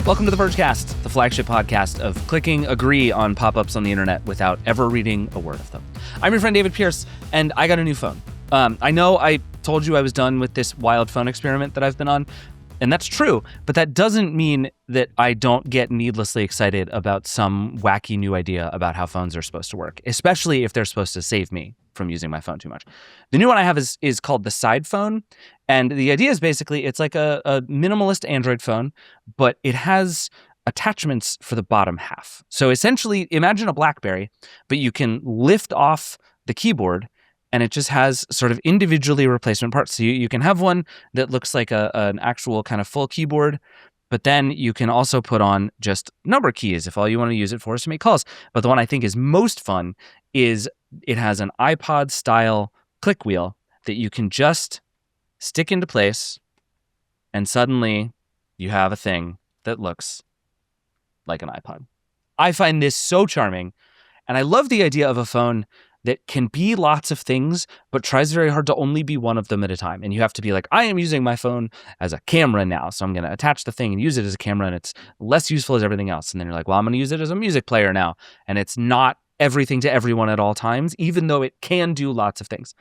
Welcome to the Vergecast, the flagship podcast of clicking agree on pop-ups on the internet without ever reading a word of them. I'm your friend David Pierce, and I got a new phone. I know I told you I was done with this wild phone experiment that I've been on, and that's true, but that doesn't mean that I don't get needlessly excited about some wacky new idea about how phones are supposed to work, especially if they're supposed to save me from using my phone too much. The new one I have is called the Side Phone, and the idea is basically it's like a minimalist Android phone, but it has attachments for the bottom half. So essentially, imagine a BlackBerry, but you can lift off the keyboard, and it just has sort of individually replacement parts. So you can have one that looks like an actual kind of full keyboard, but then you can also put on just number keys if all you want to use it for is to make calls. But the one I think is most fun is it has an iPod-style click wheel that you can just stick into place, and suddenly you have a thing that looks like an iPod. I find this so charming, and I love the idea of a phone that can be lots of things, but tries very hard to only be one of them at a time. And you have to be like, I am using my phone as a camera now, so I'm going to attach the thing and use it as a camera, and it's less useful as everything else. And then you're like, well, I'm going to use it as a music player now, and it's not everything to everyone at all times, even though it can do lots of things.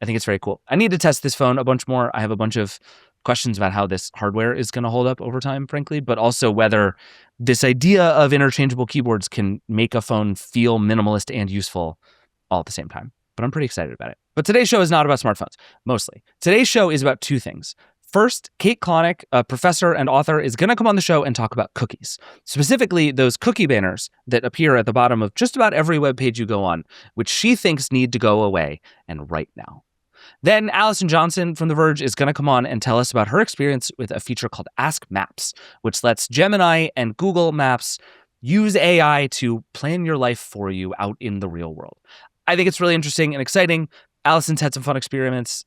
I think it's very cool. I need to test this phone a bunch more. I have a bunch of questions about how this hardware is going to hold up over time, frankly, but also whether this idea of interchangeable keyboards can make a phone feel minimalist and useful all at the same time. But I'm pretty excited about it. But today's show is not about smartphones, mostly. Today's show is about two things. First, Kate Klonick, a professor and author, is going to come on the show and talk about cookies, specifically those cookie banners that appear at the bottom of just about every web page you go on, which she thinks need to go away, and right now. Then Allison Johnson from The Verge is going to come on and tell us about her experience with a feature called Ask Maps, which lets Gemini and Google Maps use AI to plan your life for you out in the real world. I think it's really interesting and exciting. Allison's had some fun experiments.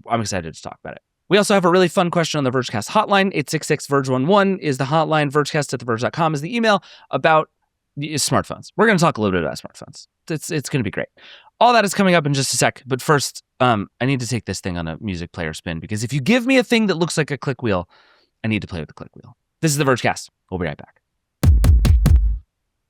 I'm excited to talk about it. We also have a really fun question on the Vergecast hotline. 866-VERGE11 is the hotline. Vergecast@theverge.com is the email about smartphones. We're going to talk a little bit about smartphones. It's going to be great. All that is coming up in just a sec. But first, I need to take this thing on a music player spin, because if you give me a thing that looks like a click wheel, I need to play with the click wheel. This is the Vergecast. We'll be right back.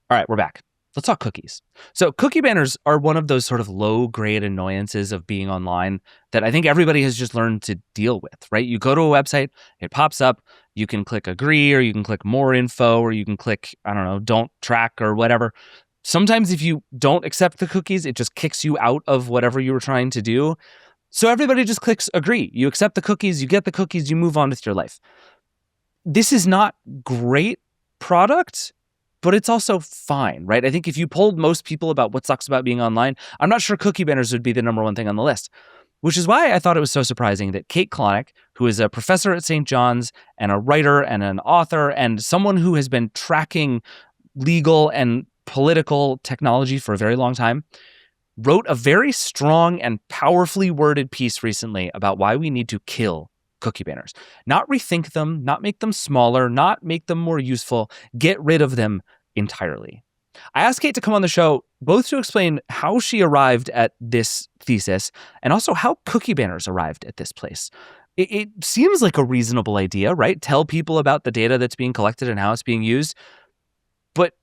All right, we're back. Let's talk cookies. So cookie banners are one of those sort of low-grade annoyances of being online that I think everybody has just learned to deal with, right? You go to a website, it pops up, you can click agree, or you can click more info, or you can click, I don't know, don't track or whatever. Sometimes if you don't accept the cookies, it just kicks you out of whatever you were trying to do. So everybody just clicks agree. You accept the cookies, you get the cookies, you move on with your life. This is not great product, but it's also fine, right? I think if you polled most people about what sucks about being online, I'm not sure cookie banners would be the number one thing on the list, which is why I thought it was so surprising that Kate Klonick, who is a professor at St. John's and a writer and an author and someone who has been tracking legal and political technology for a very long time, wrote a very strong and powerfully worded piece recently about why we need to kill cookie banners. Not rethink them, not make them smaller, not make them more useful, get rid of them entirely. I asked Kate to come on the show both to explain how she arrived at this thesis and also how cookie banners arrived at this place. It seems like a reasonable idea, right? Tell people about the data that's being collected and how it's being used. But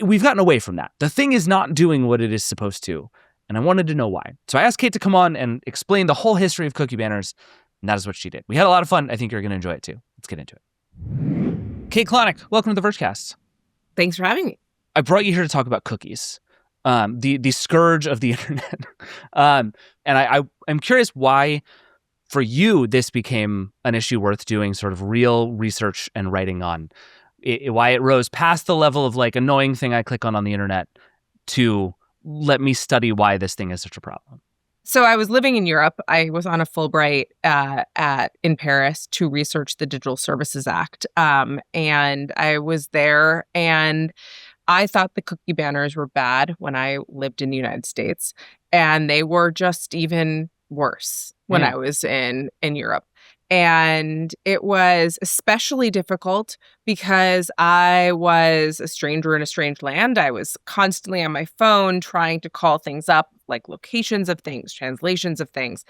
we've gotten away from that. The thing is not doing what it is supposed to, and I wanted to know why. So I asked Kate to come on and explain the whole history of cookie banners, and that is what she did. We had a lot of fun. I think you're going to enjoy it too. Let's get into it. Kate Klonick, welcome to the Vergecast. Thanks for having me. I brought you here to talk about cookies, the scourge of the internet. And I'm curious why, for you, this became an issue worth doing sort of real research and writing on. Why it rose past the level of like annoying thing I click on the internet to let me study why this thing is such a problem. So I was living in Europe. I was on a Fulbright in Paris to research the Digital Services Act. And I was there, and I thought the cookie banners were bad when I lived in the United States. And they were just even worse when I was in Europe. And it was especially difficult because I was a stranger in a strange land. I was constantly on my phone trying to call things up, like locations of things, translations of things.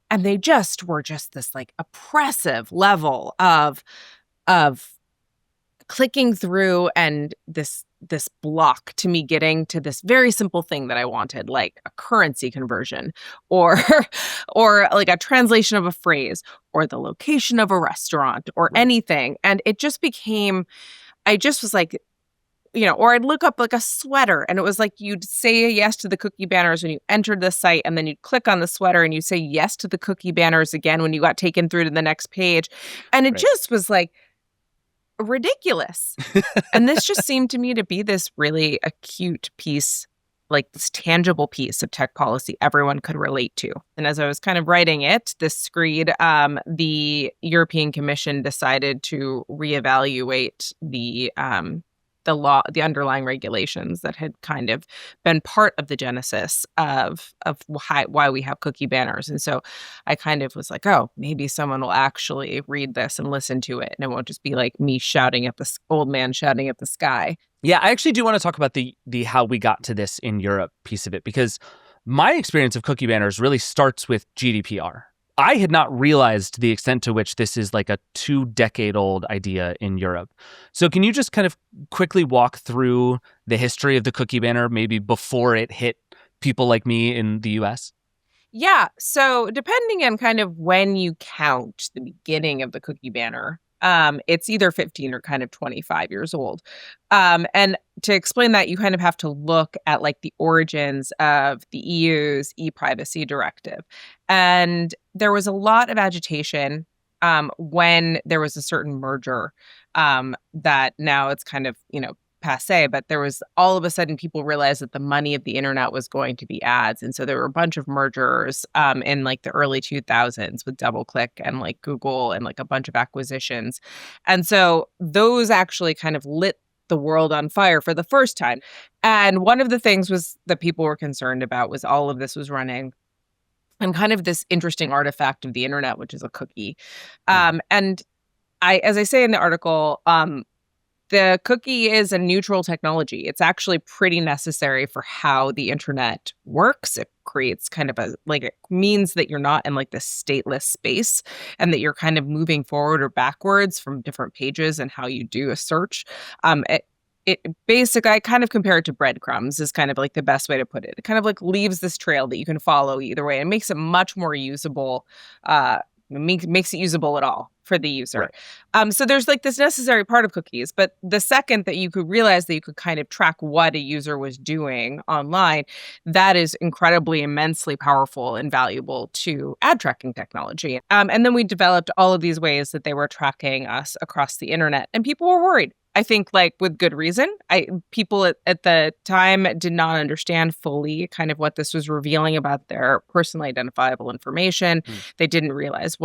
And they just were just this like oppressive level of clicking through and this block to me getting to this very simple thing that I wanted, like a currency conversion or or like a translation of a phrase or the location of a restaurant or anything. And it just became, I just was like, or I'd look up like a sweater and it was like you'd say yes to the cookie banners when you entered the site, and then you'd click on the sweater and you'd say yes to the cookie banners again when you got taken through to the next page. And it just was like ridiculous. And this just seemed to me to be this really acute piece, like this tangible piece of tech policy everyone could relate to. And as I was kind of writing it, this screed, the European Commission decided to reevaluate the law, the underlying regulations that had kind of been part of the genesis of why we have cookie banners. And so I kind of was like, oh, maybe someone will actually read this and listen to it, and it won't just be like me shouting at this old man shouting at the sky. Yeah, I actually do want to talk about the how we got to this in Europe piece of it, because my experience of cookie banners really starts with GDPR. I had not realized the extent to which this is like a 2-decade-old idea in Europe. So can you just kind of quickly walk through the history of the cookie banner, maybe before it hit people like me in the US? Yeah. So depending on kind of when you count the beginning of the cookie banner, it's either 15 or kind of 25 years old. And to explain that, you kind of have to look at like the origins of the EU's e-privacy directive. And there was a lot of agitation when there was a certain merger that now it's kind of, passe, but there was all of a sudden people realized that the money of the internet was going to be ads. And so there were a bunch of mergers in like the early 2000s with DoubleClick and like Google and like a bunch of acquisitions. And so those actually kind of lit the world on fire for the first time. And one of the things was that people were concerned about was all of this was running and kind of this interesting artifact of the internet, which is a cookie. And as I say in the article, the cookie is a neutral technology. It's actually pretty necessary for how the internet works. It creates kind of it means that you're not in like this stateless space and that you're kind of moving forward or backwards from different pages and how you do a search. It basically, I kind of compare it to breadcrumbs is kind of like the best way to put it. It kind of like leaves this trail that you can follow either way. It makes it much more usable, makes it usable at all for the user. Right. So there's like this necessary part of cookies, but the second that you could realize that you could kind of track what a user was doing online, that is incredibly, immensely powerful and valuable to ad tracking technology. And then we developed all of these ways that they were tracking us across the internet, and people were worried. I think like with good reason. People at the time did not understand fully kind of what this was revealing about their personally identifiable information. They didn't realize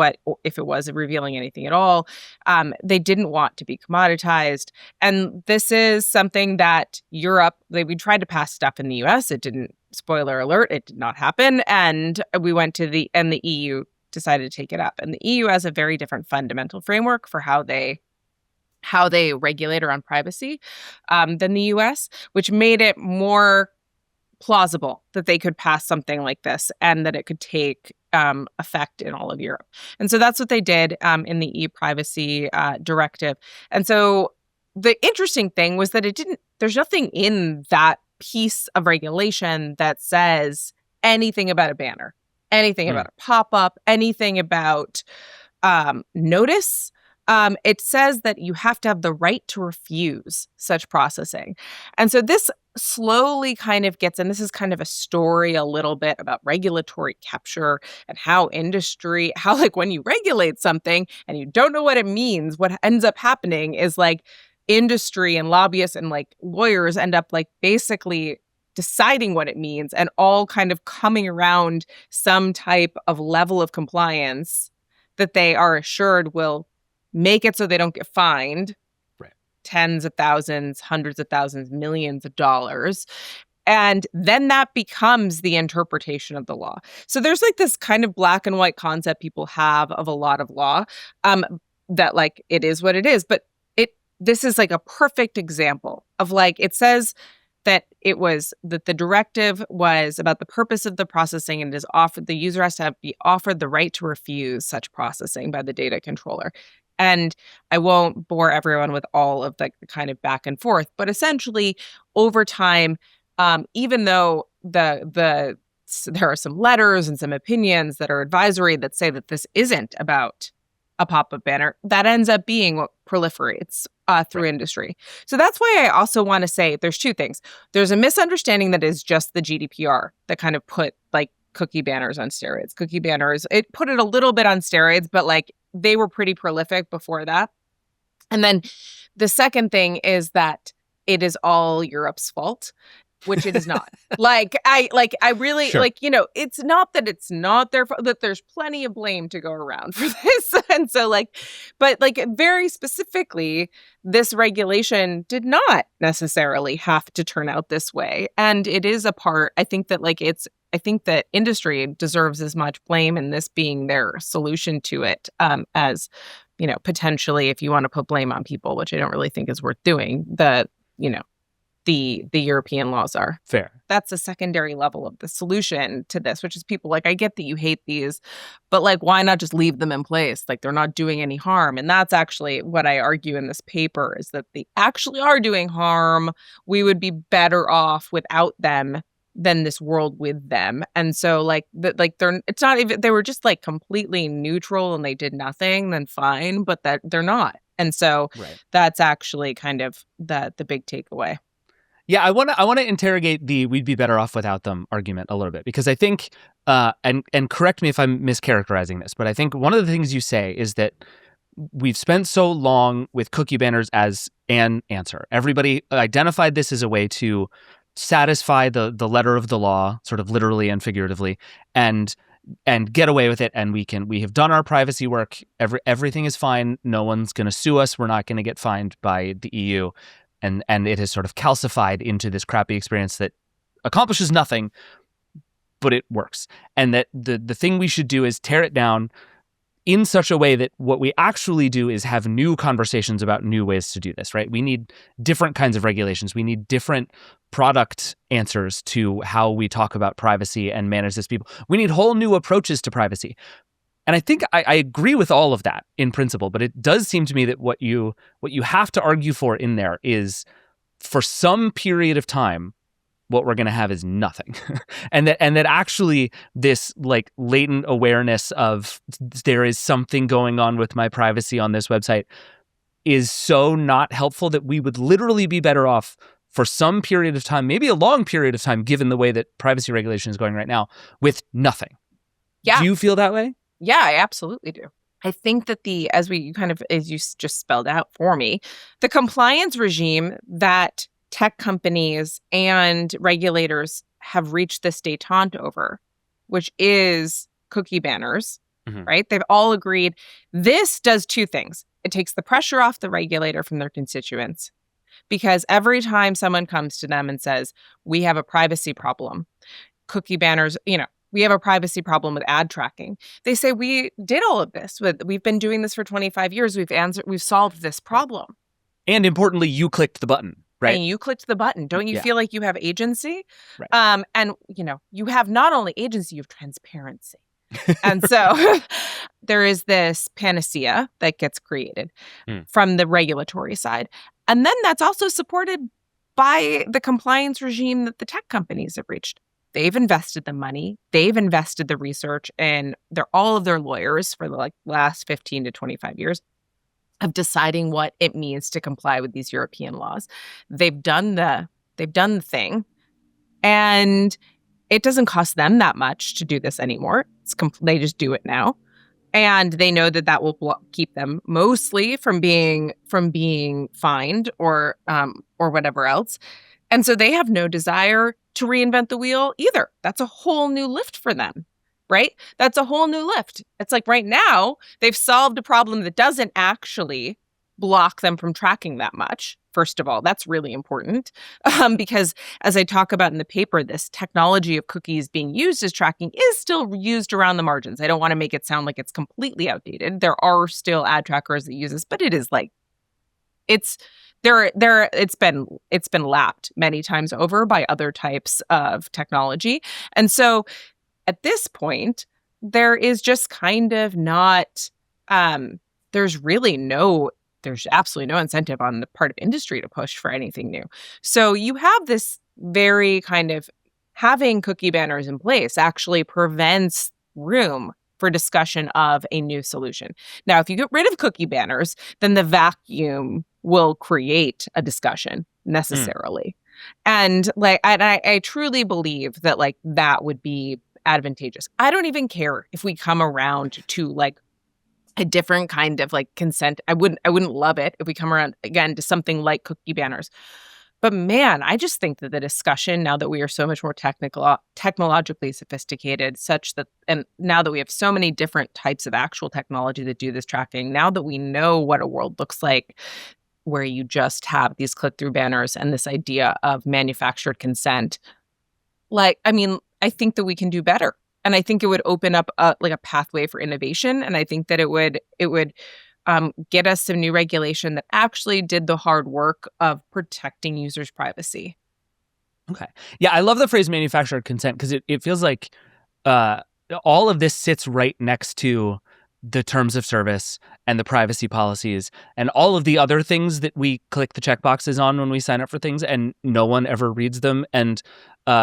if it was revealing anything at all. They didn't want to be commoditized. And this is something that Europe, we tried to pass stuff in the US. It didn't, spoiler alert, it did not happen. And we went to the EU decided to take it up. And the EU has a very different fundamental framework for how they regulate around privacy than the US, which made it more plausible that they could pass something like this and that it could take effect in all of Europe. And so that's what they did in the e-privacy directive. And so the interesting thing was that there's nothing in that piece of regulation that says anything about a banner, anything about a pop-up, anything about notice. It says that you have to have the right to refuse such processing. And so this slowly kind of gets, and this is kind of a story a little bit about regulatory capture and how like when you regulate something and you don't know what it means, what ends up happening is like industry and lobbyists and like lawyers end up like basically deciding what it means and all kind of coming around some type of level of compliance that they are assured will make it so they don't get fined tens of thousands, hundreds of thousands, millions of dollars. And then that becomes the interpretation of the law. So there's like this kind of black and white concept people have of a lot of law that like it is what it is. But this is like a perfect example of like it says that the directive was about the purpose of the processing and the user has to be offered the right to refuse such processing by the data controller. And I won't bore everyone with all of the kind of back and forth, but essentially over time, even though there are some letters and some opinions that are advisory that say that this isn't about a pop-up banner, that ends up being what proliferates through industry. So that's why I also want to say there's two things. There's a misunderstanding that is just the GDPR that kind of put like cookie banners on steroids. Cookie banners, it put it a little bit on steroids, but like they were pretty prolific before that. And then the second thing is that it is all Europe's fault, which it is not. I really Sure. it's not that it's not their fault, that there's plenty of blame to go around for this. And so but very specifically, this regulation did not necessarily have to turn out this way. And it is a part, I think that industry deserves as much blame, and this being their solution to it, as, potentially, if you want to put blame on people, which I don't really think is worth doing, the European laws are. Fair. That's a secondary level of the solution to this, which is people I get that you hate these, but why not just leave them in place? They're not doing any harm. And that's actually what I argue in this paper, is that they actually are doing harm. We would be better off without them than this world with them. And so it's not even, they were just completely neutral and they did nothing, then fine, but that they're not. And so that's actually kind of the big takeaway. Yeah, I want to interrogate the "we'd be better off without them" argument a little bit, because I think, and correct me if I'm mischaracterizing this, but I think one of the things you say is that we've spent so long with cookie banners as an answer. Everybody identified this as a way to satisfy the letter of the law, sort of literally and figuratively, and get away with it. And we have done our privacy work. Everything is fine. No one's going to sue us. We're not going to get fined by the EU. And it has sort of calcified into this crappy experience that accomplishes nothing, but it works. And that the thing we should do is tear it down in such a way that what we actually do is have new conversations about new ways to do this, right? We need different kinds of regulations. We need different product answers to how we talk about privacy and manage this people. We need whole new approaches to privacy. And I think I agree with all of that in principle, but it does seem to me that what you have to argue for in there is, for some period of time, what we're going to have is nothing. and that actually this latent awareness of there is something going on with my privacy on this website is so not helpful that we would literally be better off for some period of time, maybe a long period of time, given the way that privacy regulation is going right now, with nothing. Yeah. Do you feel that way? Yeah, I absolutely do. I think that as you just spelled out for me, the compliance regime that tech companies and regulators have reached this détente over, which is cookie banners, right? They've all agreed. This does two things. It takes the pressure off the regulator from their constituents, because every time someone comes to them and says, we have a privacy problem, cookie banners, we have a privacy problem with ad tracking, they say, we did all of this. We've been doing this for 25 years. We've solved this problem. And importantly, you clicked the button, right? And you clicked the button. Don't you feel like you have agency? Right. And, you have not only agency, you have transparency. And so there is this panacea that gets created from the regulatory side. And then that's also supported by the compliance regime that the tech companies have reached. They've invested the money, they've invested the research, and all of their lawyers for the last 15 to 25 years of deciding what it means to comply with these European laws. They've done the thing, and it doesn't cost them that much to do this anymore. They just do it now, and they know that will keep them mostly from being fined or whatever else. And so they have no desire to reinvent the wheel either. That's a whole new lift for them, right? That's a whole new lift. It's right now they've solved a problem that doesn't actually block them from tracking that much. First of all, that's really important because, as I talk about in the paper, this technology of cookies being used as tracking is still used around the margins. I don't want to make it sound like it's completely outdated. There are still ad trackers that use this, but it is it's been lapped many times over by other types of technology. And so at this point, there is just kind of not there's absolutely no incentive on the part of industry to push for anything new. So you have this very kind of having cookie banners in place actually prevents room for discussion of a new solution. Now, if you get rid of cookie banners, then the vacuum will create a discussion necessarily. And I truly believe that like that would be advantageous. I don't even care if we come around to like a different kind of like consent. I wouldn't love it if we come around again to something like cookie banners. But man, I just think that the discussion, now that we are so much more technologically sophisticated, such that, and now that we have so many different types of actual technology that do this tracking, now that we know what a world looks like where you just have these click-through banners and this idea of manufactured consent, I think that we can do better. And I think it would open up a pathway for innovation. And I think that it would get us some new regulation that actually did the hard work of protecting users' privacy. Okay. Yeah, I love the phrase manufactured consent because it feels like all of this sits right next to the terms of service and the privacy policies and all of the other things that we click the checkboxes on when we sign up for things and no one ever reads them. And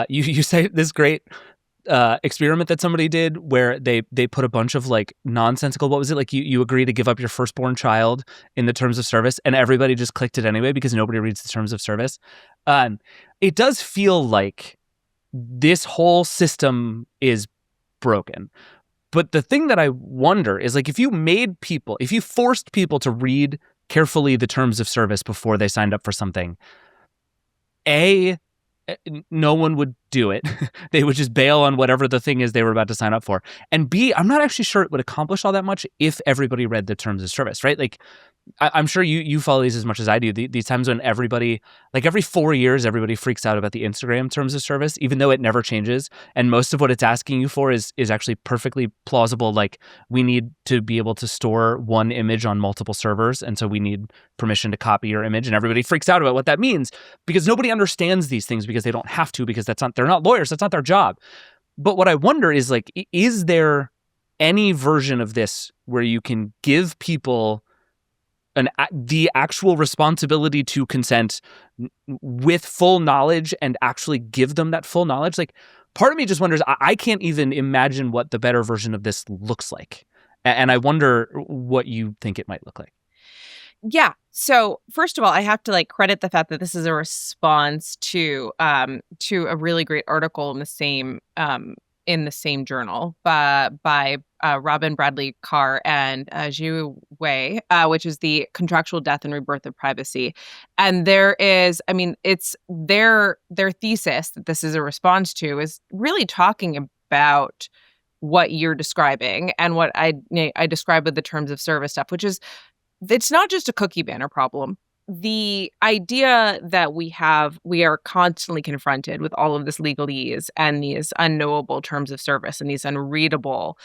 you say this great experiment that somebody did where they put a bunch of like nonsensical, what was it? Like you agree to give up your firstborn child in the terms of service and everybody just clicked it anyway because nobody reads the terms of service. It does feel like this whole system is broken. But the thing that I wonder is like if you forced people to read carefully the terms of service before they signed up for something, no one would do it. They would just bail on whatever the thing is they were about to sign up for. And B, I'm not actually sure it would accomplish all that much if everybody read the terms of service, right? Like, I'm sure you follow these as much as I do. These times when everybody, like every 4 years, everybody freaks out about the Instagram terms of service, even though it never changes. And most of what it's asking you for is actually perfectly plausible. Like we need to be able to store one image on multiple servers. And so we need permission to copy your image. And everybody freaks out about what that means because nobody understands these things because they don't have to, because they're not lawyers. That's not their job. But what I wonder is like, is there any version of this where you can give people the actual responsibility to consent with full knowledge and actually give them that full knowledge? Like, part of me just wonders, I can't even imagine what the better version of this looks like. And I wonder what you think it might look like. Yeah. So first of all, I have to like credit the fact that this is a response to a really great article in the same journal by Robin Bradley Carr and Zhu Wei, which is the Contractual Death and Rebirth of Privacy. And there is, it's their thesis that this is a response to is really talking about what you're describing and what I describe with the terms of service stuff, which is, it's not just a cookie banner problem. The idea that we are constantly confronted with all of this legalese and these unknowable terms of service and these unreadable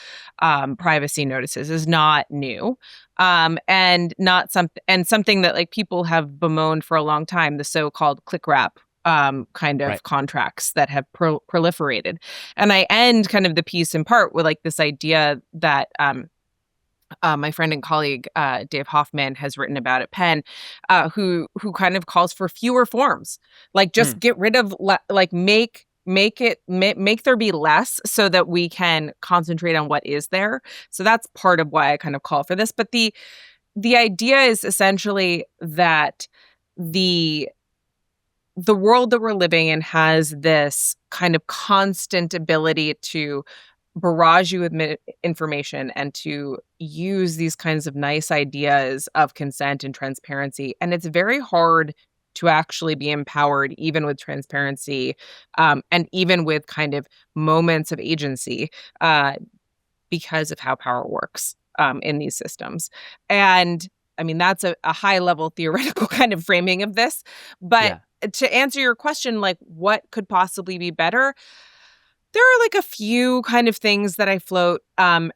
privacy notices is not new, and something that like people have bemoaned for a long time. The so-called click wrap kind of Right. contracts that have proliferated, and I end kind of the piece in part with like this idea that my friend and colleague Dave Hoffman has written about at Penn, who kind of calls for fewer forms, like just get rid of make there be less so that we can concentrate on what is there. So that's part of why I kind of call for this. But the idea is essentially that the world that we're living in has this kind of constant ability to barrage you with information and to use these kinds of nice ideas of consent and transparency. And it's very hard to actually be empowered, even with transparency, and even with kind of moments of agency, because of how power works in these systems. And that's a high level theoretical kind of framing of this. But to answer your question, like what could possibly be better? There are like a few kind of things that I float at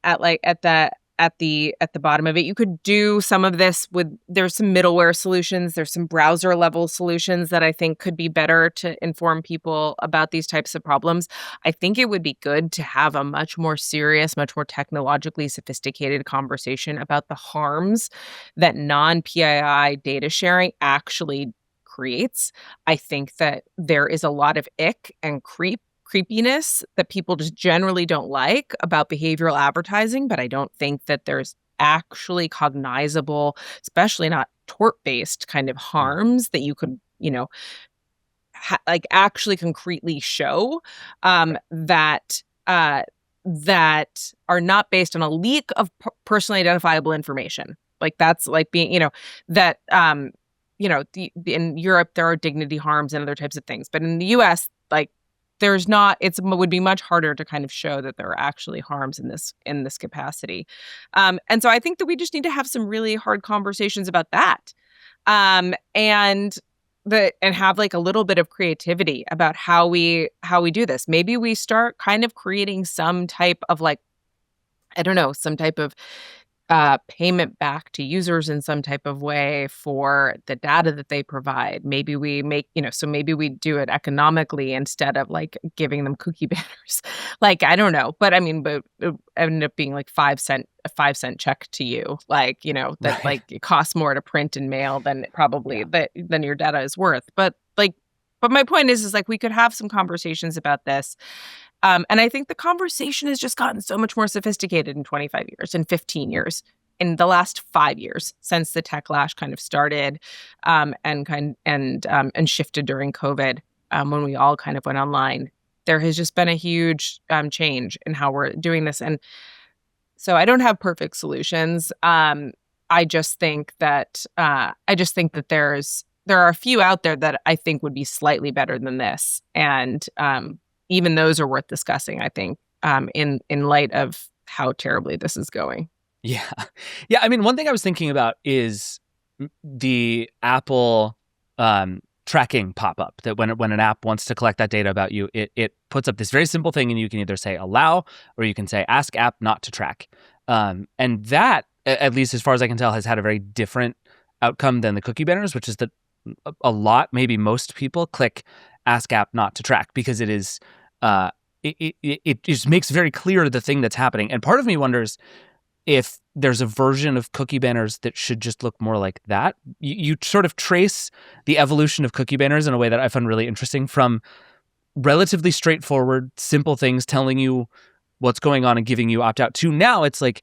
the at the bottom of it. You could do some of this there's some middleware solutions, there's some browser level solutions that I think could be better to inform people about these types of problems. I think it would be good to have a much more serious, much more technologically sophisticated conversation about the harms that non-PII data sharing actually creates. I think that there is a lot of ick and creepiness that people just generally don't like about behavioral advertising, but I don't think that there's actually cognizable, especially not tort-based kind of harms that you could, like actually concretely show that that are not based on a leak of personally identifiable information. Like that's like being, that in Europe there are dignity harms and other types of things, but in the U.S., like there's not. It would be much harder to kind of show that there are actually harms in this capacity, and so I think that we just need to have some really hard conversations about that, and have like a little bit of creativity about how we do this. Maybe we start kind of creating some type of like, I don't know, some type of payment back to users in some type of way for the data that they provide. Maybe we make, so maybe we do it economically instead of like giving them cookie banners. Like, I don't know, but I mean, but it ended up being like a 5-cent check to you. Like, that Right. like it costs more to print and mail than probably than your data is worth. But my point is like we could have some conversations about this. And I think the conversation has just gotten so much more sophisticated in 25 years, in 15 years, in the last 5 years since the tech lash kind of started, and shifted during COVID, when we all kind of went online. There has just been a huge change in how we're doing this, and so I don't have perfect solutions. I just think that there are a few out there that I think would be slightly better than this, and even those are worth discussing, I think, in light of how terribly this is going. Yeah. Yeah. I mean, one thing I was thinking about is the Apple tracking pop-up that when an app wants to collect that data about you, it puts up this very simple thing, and you can either say allow or you can say ask app not to track. And that, at least as far as I can tell, has had a very different outcome than the cookie banners, which is that a lot, maybe most people click ask app not to track because it is it just makes very clear the thing that's happening. And part of me wonders if there's a version of cookie banners that should just look more like that. You sort of trace the evolution of cookie banners in a way that I find really interesting, from relatively straightforward, simple things telling you what's going on and giving you opt-out to now it's like,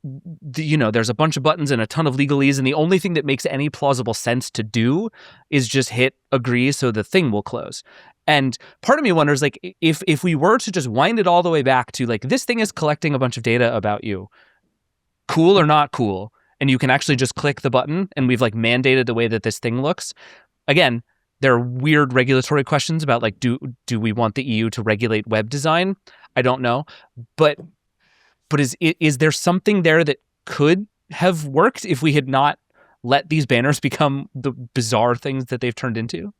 there's a bunch of buttons and a ton of legalese, and the only thing that makes any plausible sense to do is just hit agree so the thing will close. And part of me wonders, like, if we were to just wind it all the way back to like, this thing is collecting a bunch of data about you, cool or not cool, and you can actually just click the button, and we've like mandated the way that this thing looks. Again, there are weird regulatory questions about like, do we want the EU to regulate web design? I don't know, but is there something there that could have worked if we had not let these banners become the bizarre things that they've turned into?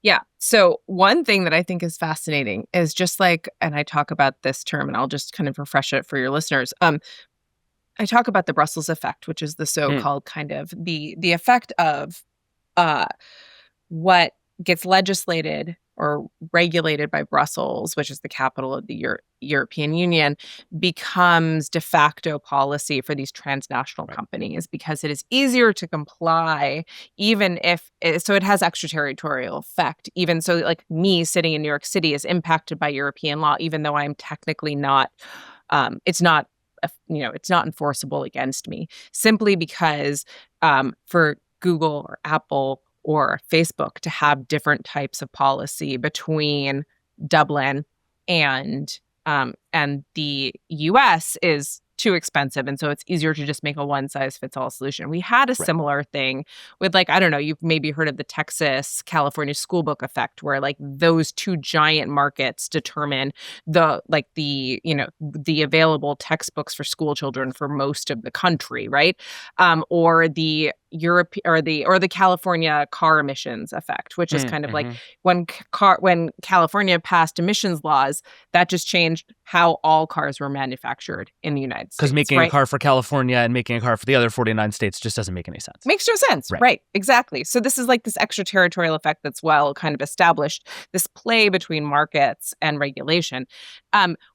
Yeah. So one thing that I think is fascinating is just like, and I talk about this term, and I'll just kind of refresh it for your listeners. I talk about the Brussels effect, which is the so-called kind of the effect of what gets legislated or regulated by Brussels, which is the capital of the European Union, becomes de facto policy for these transnational companies, because it is easier to comply, even if so it has extraterritorial effect. Even so, like me sitting in New York City is impacted by European law, even though I'm technically not. It's not enforceable against me, simply because for Google or Apple or Facebook to have different types of policy between Dublin and the US is too expensive, and so it's easier to just make a one-size-fits-all solution. We had a similar thing with, like, I don't know, you've maybe heard of the Texas-California school book effect, where like those two giant markets determine the available textbooks for school children for most of the country, right? Or the Europe or the California car emissions effect, which is kind of like when California passed emissions laws, that just changed how all cars were manufactured in the United States. Because making right? a car for California and making a car for the other 49 states just doesn't make any sense. Makes no sense. Right. Exactly. So this is like this extraterritorial effect that's well kind of established, this play between markets and regulation.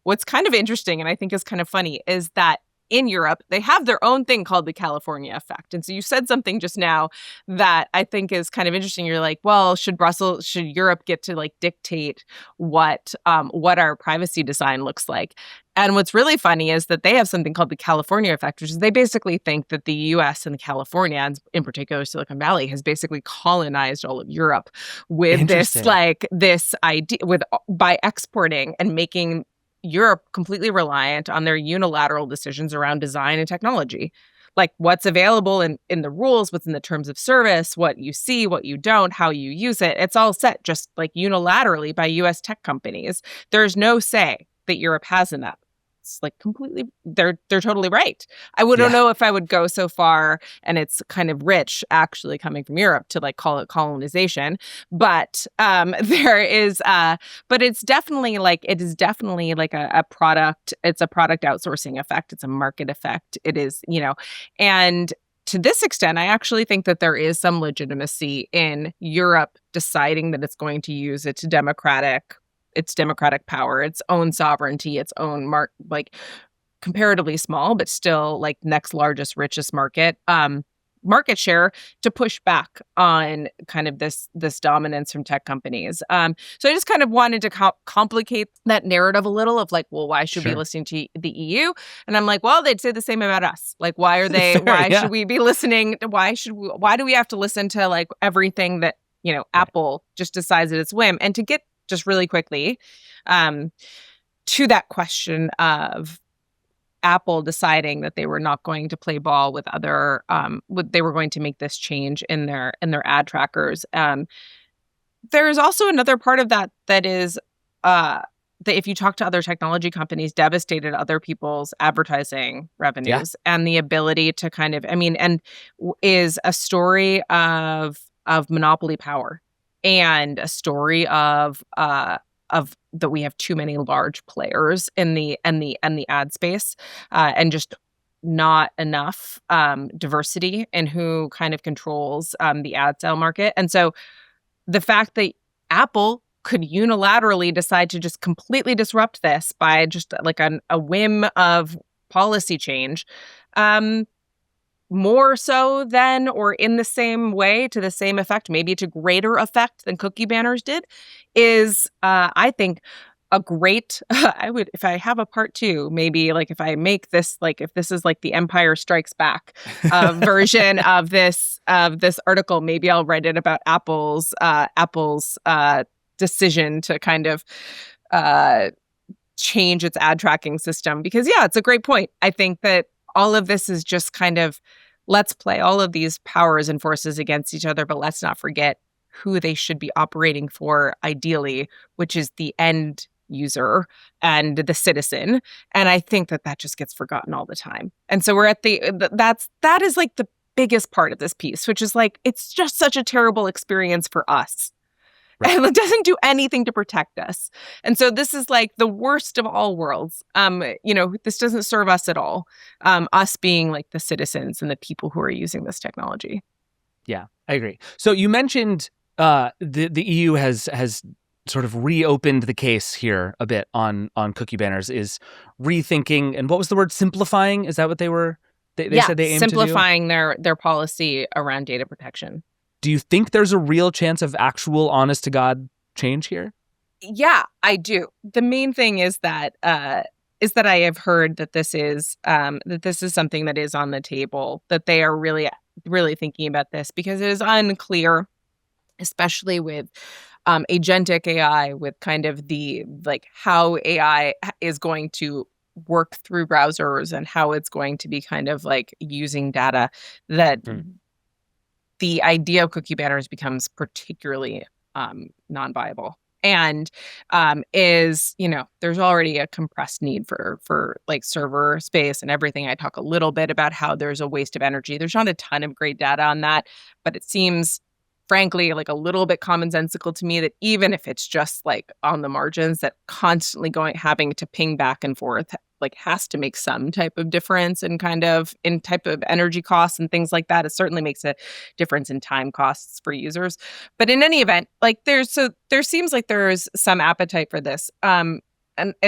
What's kind of interesting, and I think is kind of funny, is that in Europe, they have their own thing called the California effect. And so you said something just now that I think is kind of interesting. You're like, well, should Europe get to like dictate what our privacy design looks like? And what's really funny is that they have something called the California effect, which is they basically think that the US and California, and in particular Silicon Valley, has basically colonized all of Europe with this idea by exporting and making Europe completely reliant on their unilateral decisions around design and technology. Like what's available in the rules, what's in the terms of service, what you see, what you don't, how you use it. It's all set just like unilaterally by US tech companies. There's no say that Europe has in that. It's like completely, they're totally right. I wouldn't know if I would go so far, and it's kind of rich actually coming from Europe to like call it colonization. But but it is definitely like a product. It's a product outsourcing effect. It's a market effect. It is, and to this extent, I actually think that there is some legitimacy in Europe deciding that it's going to use its democratic power, its own sovereignty, its own comparatively small, but still like next largest, richest market share to push back on kind of this dominance from tech companies. So I just kind of wanted to complicate that narrative a little of like, well, why should we listen to the EU? And I'm like, well, they'd say the same about us. Like, why are they? Should we be listening? Why do we have to listen to like everything that Apple just decides at its whim? And to get just really quickly to that question of Apple deciding that they were not going to play ball with other, they were going to make this change in their ad trackers. There is also another part of that is that if you talk to other technology companies, devastated other people's advertising revenues and the ability to kind of, is a story of monopoly power. And a story of that we have too many large players in the ad space, and just not enough diversity in who kind of controls the ad sale market. And so the fact that Apple could unilaterally decide to just completely disrupt this by just like a whim of policy change, more so than or in the same way to the same effect, maybe to greater effect than cookie banners did, is I think a great if I have a part two, maybe like if I make this, like if this is like the Empire Strikes Back version of this article, maybe I'll write it about Apple's decision to kind of change its ad tracking system. Because it's a great point. I think that all of this is just kind of, let's play all of these powers and forces against each other, but let's not forget who they should be operating for ideally, which is the end user and the citizen. And I think that just gets forgotten all the time. And so we're at that is like the biggest part of this piece, which is like, it's just such a terrible experience for us. Right. And it doesn't do anything to protect us. And so this is like the worst of all worlds. This doesn't serve us at all. Us being like the citizens and the people who are using this technology. Yeah, I agree. So you mentioned the EU has sort of reopened the case here a bit on cookie banners, is rethinking, and what was the word, simplifying? Is that what they were? They said they aimed simplifying to do? their policy around data protection. Do you think there's a real chance of actual honest-to-God change here? Yeah, I do. The main thing is that I have heard that this is something that is on the table, that they are really, really thinking about this, because it is unclear, especially with agentic AI, with kind of the like how AI is going to work through browsers and how it's going to be kind of like using data, that the idea of cookie banners becomes particularly non-viable. and is, there's already a compressed need for like server space and everything. I talk a little bit about how there's a waste of energy. There's not a ton of great data on that, but it seems frankly like a little bit commonsensical to me that even if it's just like on the margins, that constantly having to ping back and forth like has to make some type of difference in type of energy costs and things like that. It certainly makes a difference in time costs for users. But in any event, like there seems like there's some appetite for this. And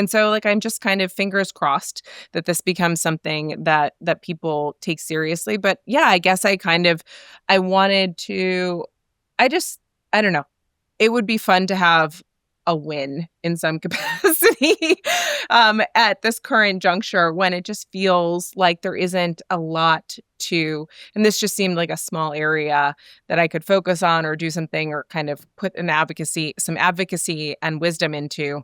so like I'm just kind of fingers crossed that this becomes something that people take seriously. But yeah, I guess I wanted to, I don't know. It would be fun to have a win in some capacity at this current juncture when it just feels like there isn't a lot to, and this just seemed like a small area that I could focus on or do something or kind of put some advocacy and wisdom into.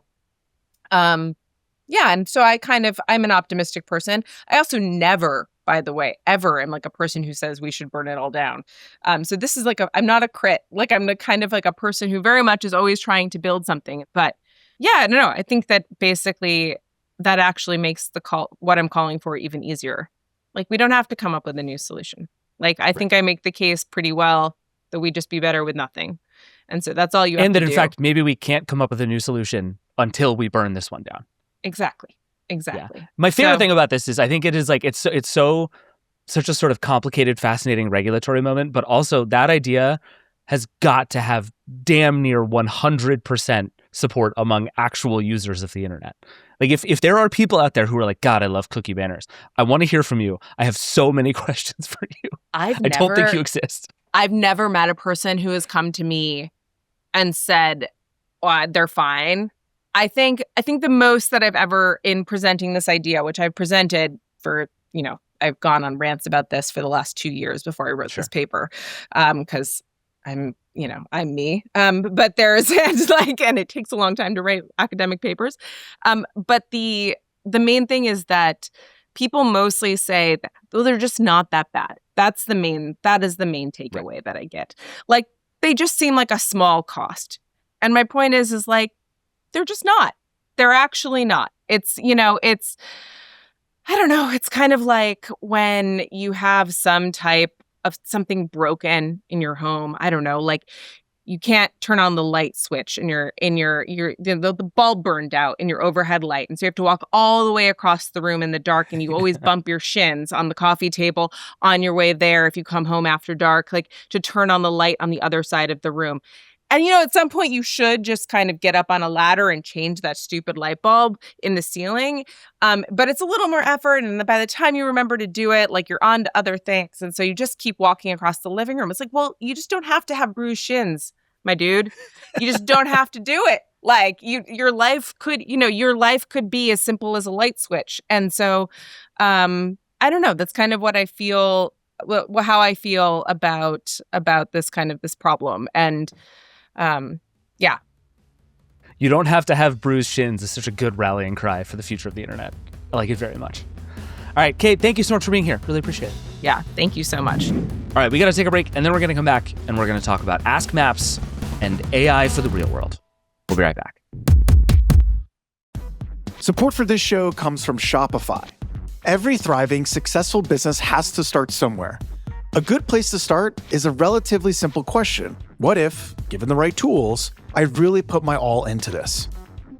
Yeah. And so I'm an optimistic person. I also never, by the way, ever am like a person who says we should burn it all down. So this is like I'm not a crit. Like I'm the kind of like a person who very much is always trying to build something. But yeah, no, I think that basically that actually makes what I'm calling for even easier. Like we don't have to come up with a new solution. Like I think I make the case pretty well that we just be better with nothing. And so that's all you have to do. And that in fact, maybe we can't come up with a new solution until we burn this one down. Exactly. Yeah. My favorite thing about this is I think it is like it's such a sort of complicated, fascinating regulatory moment, but also that idea has got to have damn near 100% support among actual users of the internet. Like if there are people out there who are like, God, I love cookie banners, I want to hear from you. I have so many questions for you. I don't think you exist. I've never met a person who has come to me and said, they're fine. I think the most that I've ever, in presenting this idea, which I've presented for, I've gone on rants about this for the last 2 years before I wrote this paper, because I'm me. But there's and it takes a long time to write academic papers. But the main thing is that people mostly say that, well, they're just not that bad. That is the main takeaway that I get. Like they just seem like a small cost. And my point is like, they're just not. They're actually not. It's, I don't know. It's kind of like when you have some type of something broken in your home. I don't know, like you can't turn on the light switch and the bulb burned out in your overhead light. And so you have to walk all the way across the room in the dark, and you always bump your shins on the coffee table on your way there if you come home after dark, like to turn on the light on the other side of the room. And, at some point you should just kind of get up on a ladder and change that stupid light bulb in the ceiling. But it's a little more effort. And by the time you remember to do it, like you're on to other things. And so you just keep walking across the living room. It's like, well, you just don't have to have bruised shins, my dude. You just don't have to do it. Like your life could be as simple as a light switch. And so I don't know. That's kind of what I feel, how I feel about this problem. And yeah. You don't have to have bruised shins is such a good rallying cry for the future of the internet. I like it very much. All right, Kate, thank you so much for being here. Really appreciate it. Yeah, thank you so much. All right, we got to take a break, and then we're going to come back, and we're going to talk about Ask Maps and AI for the real world. We'll be right back. Support for this show comes from Shopify. Every thriving, successful business has to start somewhere. A good place to start is a relatively simple question. What if, given the right tools, I really put my all into this?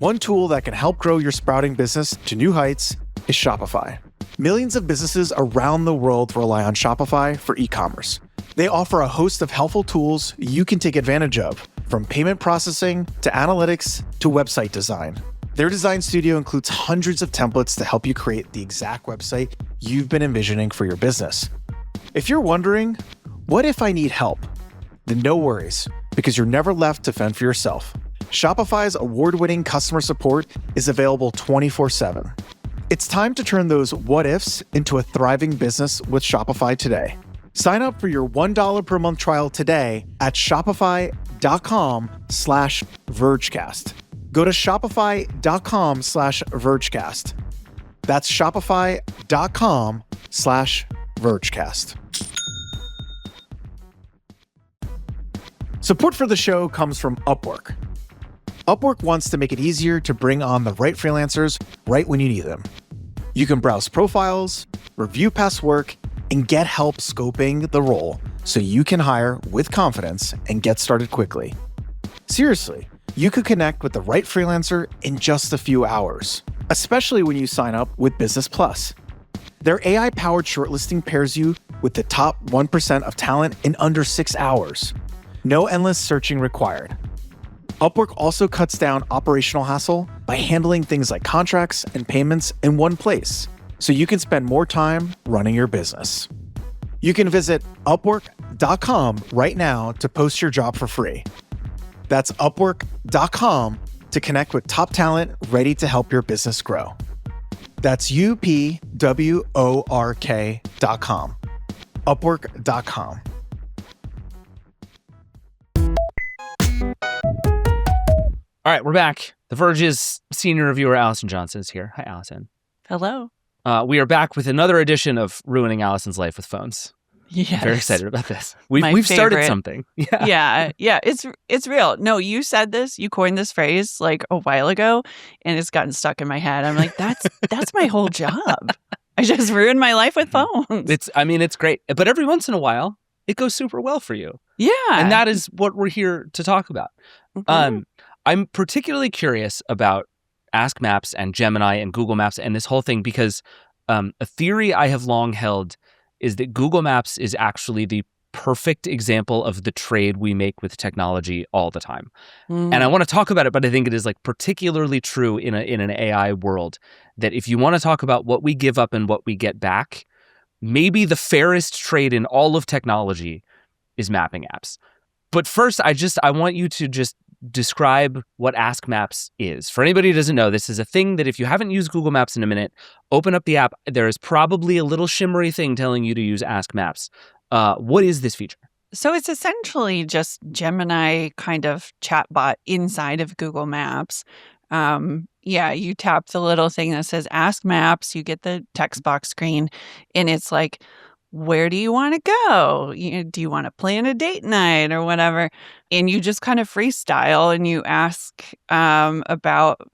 One tool that can help grow your sprouting business to new heights is Shopify. Millions of businesses around the world rely on Shopify for e-commerce. They offer a host of helpful tools you can take advantage of, from payment processing to analytics to website design. Their design studio includes hundreds of templates to help you create the exact website you've been envisioning for your business. If you're wondering, what if I need help? Then no worries, because you're never left to fend for yourself. Shopify's award-winning customer support is available 24/7. It's time to turn those what ifs into a thriving business with Shopify today. Sign up for your $1 per month trial today at shopify.com/Vergecast. Go to shopify.com/Vergecast. That's shopify.com/Vergecast. Support for the show comes from Upwork. Upwork wants to make it easier to bring on the right freelancers right when you need them. You can browse profiles, review past work, and get help scoping the role so you can hire with confidence and get started quickly. Seriously, you could connect with the right freelancer in just a few hours, especially when you sign up with Business Plus. Their AI-powered shortlisting pairs you with the top 1% of talent in under 6 hours. No endless searching required. Upwork also cuts down operational hassle by handling things like contracts and payments in one place, so you can spend more time running your business. You can visit Upwork.com right now to post your job for free. That's Upwork.com to connect with top talent ready to help your business grow. That's UPWORK.com. Upwork.com. All right, we're back. The Verge's senior reviewer, Allison Johnson, is here. Hi, Allison. Hello. We are back with another edition of Ruining Allison's Life with Phones. Yes. I'm very excited about this. We've started something. Yeah. It's real. No, you said this. You coined this phrase like a while ago, and it's gotten stuck in my head. I'm like, that's my whole job. I just ruined my life with phones. It's great. But every once in a while, it goes super well for you. Yeah. And that is what we're here to talk about. Mm-hmm. I'm particularly curious about Ask Maps and Gemini and Google Maps and this whole thing because a theory I have long held is that Google Maps is actually the perfect example of the trade we make with technology all the time. And I want to talk about it, but I think it is like particularly true in an AI world that if you want to talk about what we give up and what we get back, maybe the fairest trade in all of technology is mapping apps. But first, I want you to just describe what Ask Maps is. For anybody who doesn't know, this is a thing that if you haven't used Google Maps in a minute, open up the app. There is probably a little shimmery thing telling you to use Ask Maps. What is this feature? So it's essentially just Gemini kind of chatbot inside of Google Maps. You tap the little thing that says Ask Maps, you get the text box screen, and it's like, where do you want to go? Do you want to plan a date night or whatever? And you just kind of freestyle and you ask about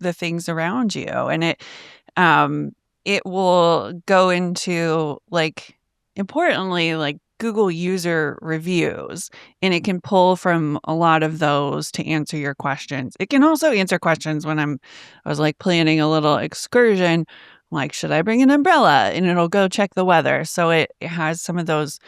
the things around you. And it will go into, like, importantly, like Google user reviews, and it can pull from a lot of those to answer your questions. It can also answer questions when I was like planning a little excursion, like, should I bring an umbrella? And it'll go check the weather. So it has some of those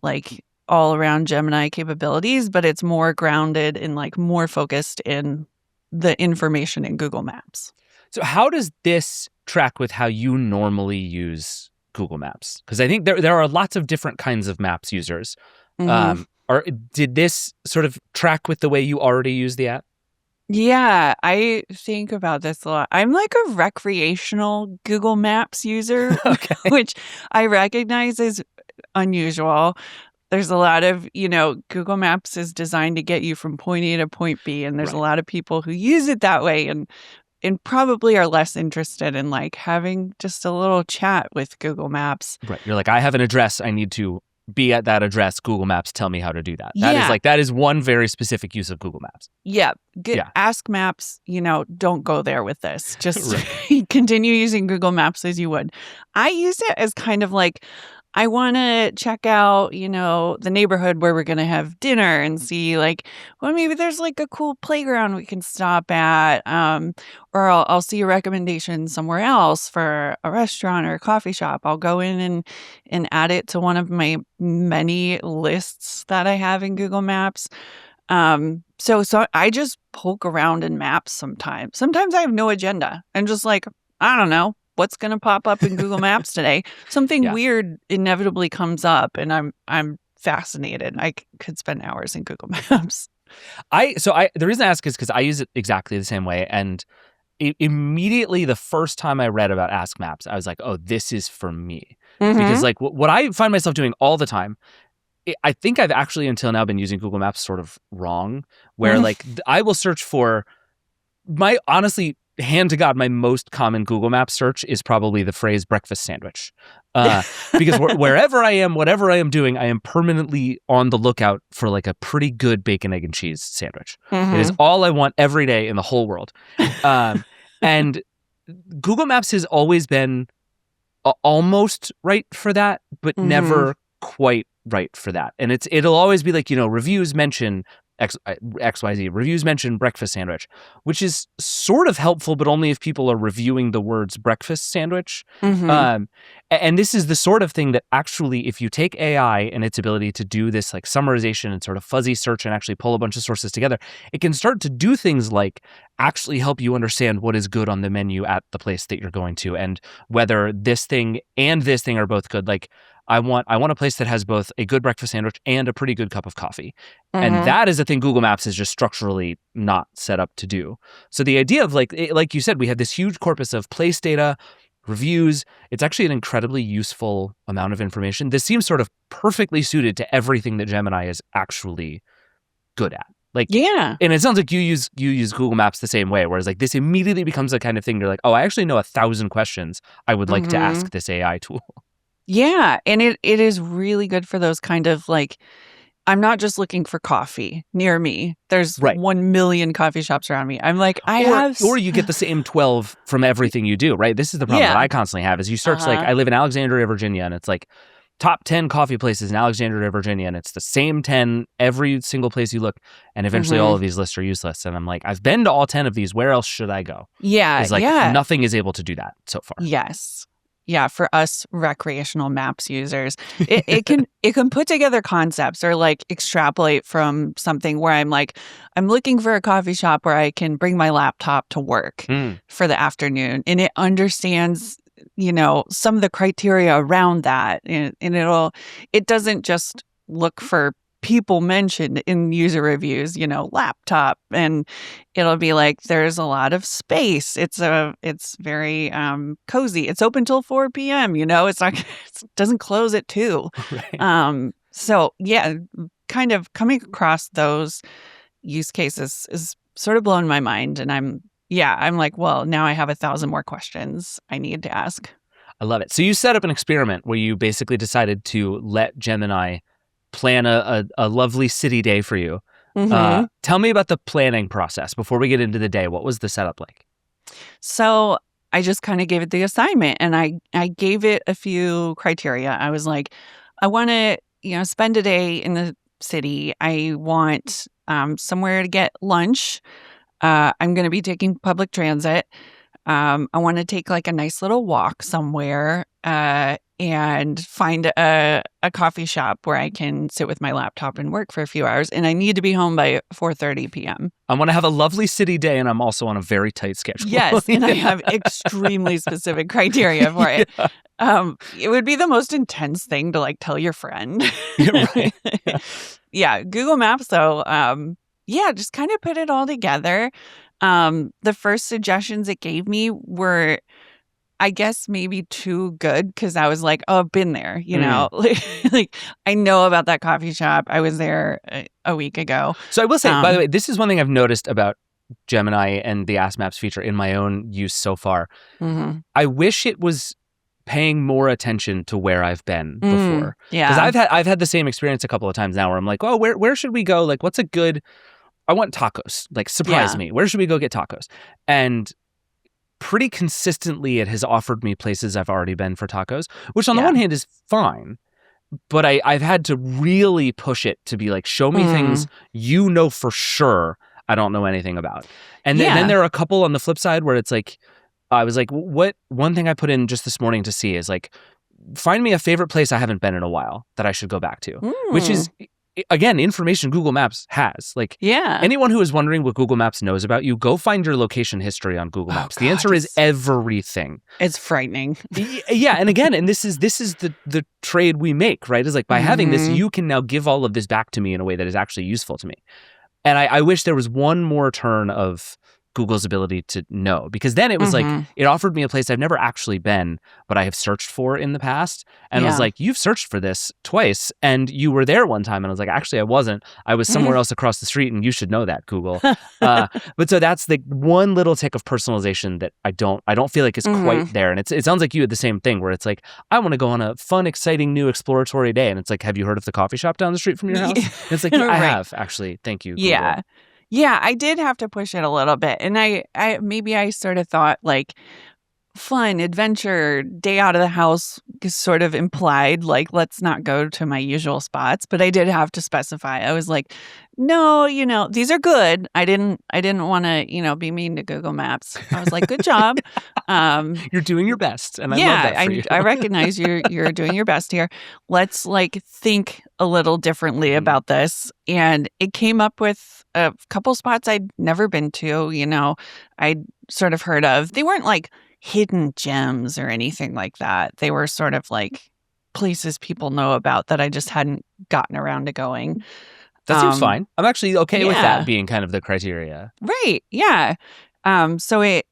like all around Gemini capabilities, but it's more grounded and like more focused in the information in Google Maps. So how does this track with how you normally use Google Maps? Because I think there are lots of different kinds of Maps users. Mm-hmm. Or did this sort of track with the way you already use the app? Yeah, I think about this a lot. I'm like a recreational Google Maps user, Okay. which I recognize as unusual. There's a lot of, Google Maps is designed to get you from point A to point B, and there's a lot of people who use it that way and probably are less interested in like having just a little chat with Google Maps. Right. You're like, I have an address. I need to be at that address. Google Maps, tell me how to do that. That is one very specific use of Google Maps. Yeah. Ask Maps, don't go there with this. Just continue using Google Maps as you would. I use it as kind of like, I want to check out, the neighborhood where we're going to have dinner and see like, well, maybe there's like a cool playground we can stop at. Or I'll see a recommendation somewhere else for a restaurant or a coffee shop. I'll go in and add it to one of my many lists that I have in Google Maps. So I just poke around in maps sometimes. Sometimes I have no agenda. I'm just like, I don't know. What's going to pop up in Google Maps today? Something weird inevitably comes up, and I'm fascinated. I could spend hours in Google Maps. The reason I ask is because I use it exactly the same way, and immediately the first time I read about Ask Maps, I was like, oh, this is for me. Mm-hmm. Because like what I find myself doing all the time, I think I've actually until now been using Google Maps sort of wrong, where like I will search for honestly, hand to God, my most common Google Maps search is probably the phrase breakfast sandwich. Because wherever I am, whatever I am doing, I am permanently on the lookout for like a pretty good bacon, egg, and cheese sandwich. It is all I want every day in the whole world. And Google Maps has always been almost right for that, but never quite right for that. And it'll always be like, reviews mention XYZ, reviews mention breakfast sandwich, which is sort of helpful, but only if people are reviewing the words breakfast sandwich. And this is the sort of thing that actually, if you take AI and its ability to do this like summarization and sort of fuzzy search and actually pull a bunch of sources together, it can start to do things like actually help you understand what is good on the menu at the place that you're going to, and whether this thing and this thing are both good. Like, I want a place that has both a good breakfast sandwich and a pretty good cup of coffee. And that is a thing Google Maps is just structurally not set up to do. So the idea of like you said, we have this huge corpus of place data, reviews. It's actually an incredibly useful amount of information. This seems sort of perfectly suited to everything that Gemini is actually good at. Like, yeah. And it sounds like you use Google Maps the same way, whereas like this immediately becomes the kind of thing you're like, oh, I actually know 1,000 questions I would like to ask this AI tool. Yeah, and it is really good for those kind of like, I'm not just looking for coffee near me. There's 1 million coffee shops around me. I'm like, or you get the same 12 from everything you do, right? This is the problem that I constantly have is you search like, I live in Alexandria, Virginia, and it's like top 10 coffee places in Alexandria, Virginia, and it's the same 10 every single place you look, and eventually all of these lists are useless. And I'm like, I've been to all 10 of these. Where else should I go? Yeah, it's like nothing is able to do that so far. Yes. Yeah, for us recreational maps users, it can put together concepts or like extrapolate from something where I'm like, I'm looking for a coffee shop where I can bring my laptop to work for the afternoon, and it understands, some of the criteria around that, and it doesn't just look for people mentioned in user reviews, laptop, and it'll be like, there's a lot of space. It's very cozy. It's open till 4 p.m. It's not, it doesn't close at 2. Right. So yeah, kind of coming across those use cases is sort of blowing my mind, and I'm like, well, now I have 1,000 more questions I need to ask. I love it. So you set up an experiment where you basically decided to let Gemini plan a lovely city day for you. Tell me about the planning process before we get into the day. What was the setup like? So I just kind of gave it the assignment, and I gave it a few criteria. I was like, I want to, spend a day in the city. I want somewhere to get lunch. I'm going to be taking public transit. I want to take like a nice little walk somewhere and find a coffee shop where I can sit with my laptop and work for a few hours. And I need to be home by 4:30 p.m. I want to have a lovely city day, and I'm also on a very tight schedule. Yes, and I have extremely specific criteria for it. Yeah. It would be the most intense thing to like tell your friend. Right. Yeah, Google Maps though, just kind of put it all together. The first suggestions it gave me were, I guess, maybe too good, because I was like, oh, I've been there, like I know about that coffee shop. I was there a week ago. So I will say, by the way, this is one thing I've noticed about Gemini and the Ask Maps feature in my own use so far. I wish it was paying more attention to where I've been before. Yeah, because I've had the same experience a couple of times now where I'm like, oh, where should we go? Like, what's a good? I want tacos. Like, surprise me. Where should we go get tacos? And pretty consistently, it has offered me places I've already been for tacos, which on the one hand is fine. But I've had to really push it to be like, show me things for sure I don't know anything about. And then there are a couple on the flip side where it's like, I was like, one thing I put in just this morning to see is like, find me a favorite place I haven't been in a while that I should go back to, which is, again, information Google Maps has. Like, anyone who is wondering what Google Maps knows about you, go find your location history on Google Maps. The answer is everything. It's frightening. Yeah, and again, and this is the trade we make, right? Is like, by having this, you can now give all of this back to me in a way that is actually useful to me. And I wish there was one more turn of Google's ability to know, because then it was like, it offered me a place I've never actually been, but I have searched for in the past. And it was like, you've searched for this twice and you were there one time. And I was like, actually, I wasn't. I was somewhere else across the street, and you should know that, Google. But so that's the one little tick of personalization that I don't feel like is quite there. And it sounds like you had the same thing, where it's like, I want to go on a fun, exciting, new exploratory day. And it's like, have you heard of the coffee shop down the street from your house? And it's like, I have, actually. Thank you, Google. Yeah. Yeah, I did have to push it a little bit. And I sort of thought like fun, adventure, day out of the house sort of implied like, let's not go to my usual spots. But I did have to specify. I was like, no, these are good. I didn't want to, be mean to Google Maps. I was like, good job. You're doing your best. And I love that for you. I recognize you're doing your best here. Let's like think a little differently about this. And it came up with a couple spots I'd never been to, I'd sort of heard of. They weren't like hidden gems or anything like that. They were sort of like places people know about that I just hadn't gotten around to going. That seems fine. I'm actually okay with that being kind of the criteria. Right. Yeah. So it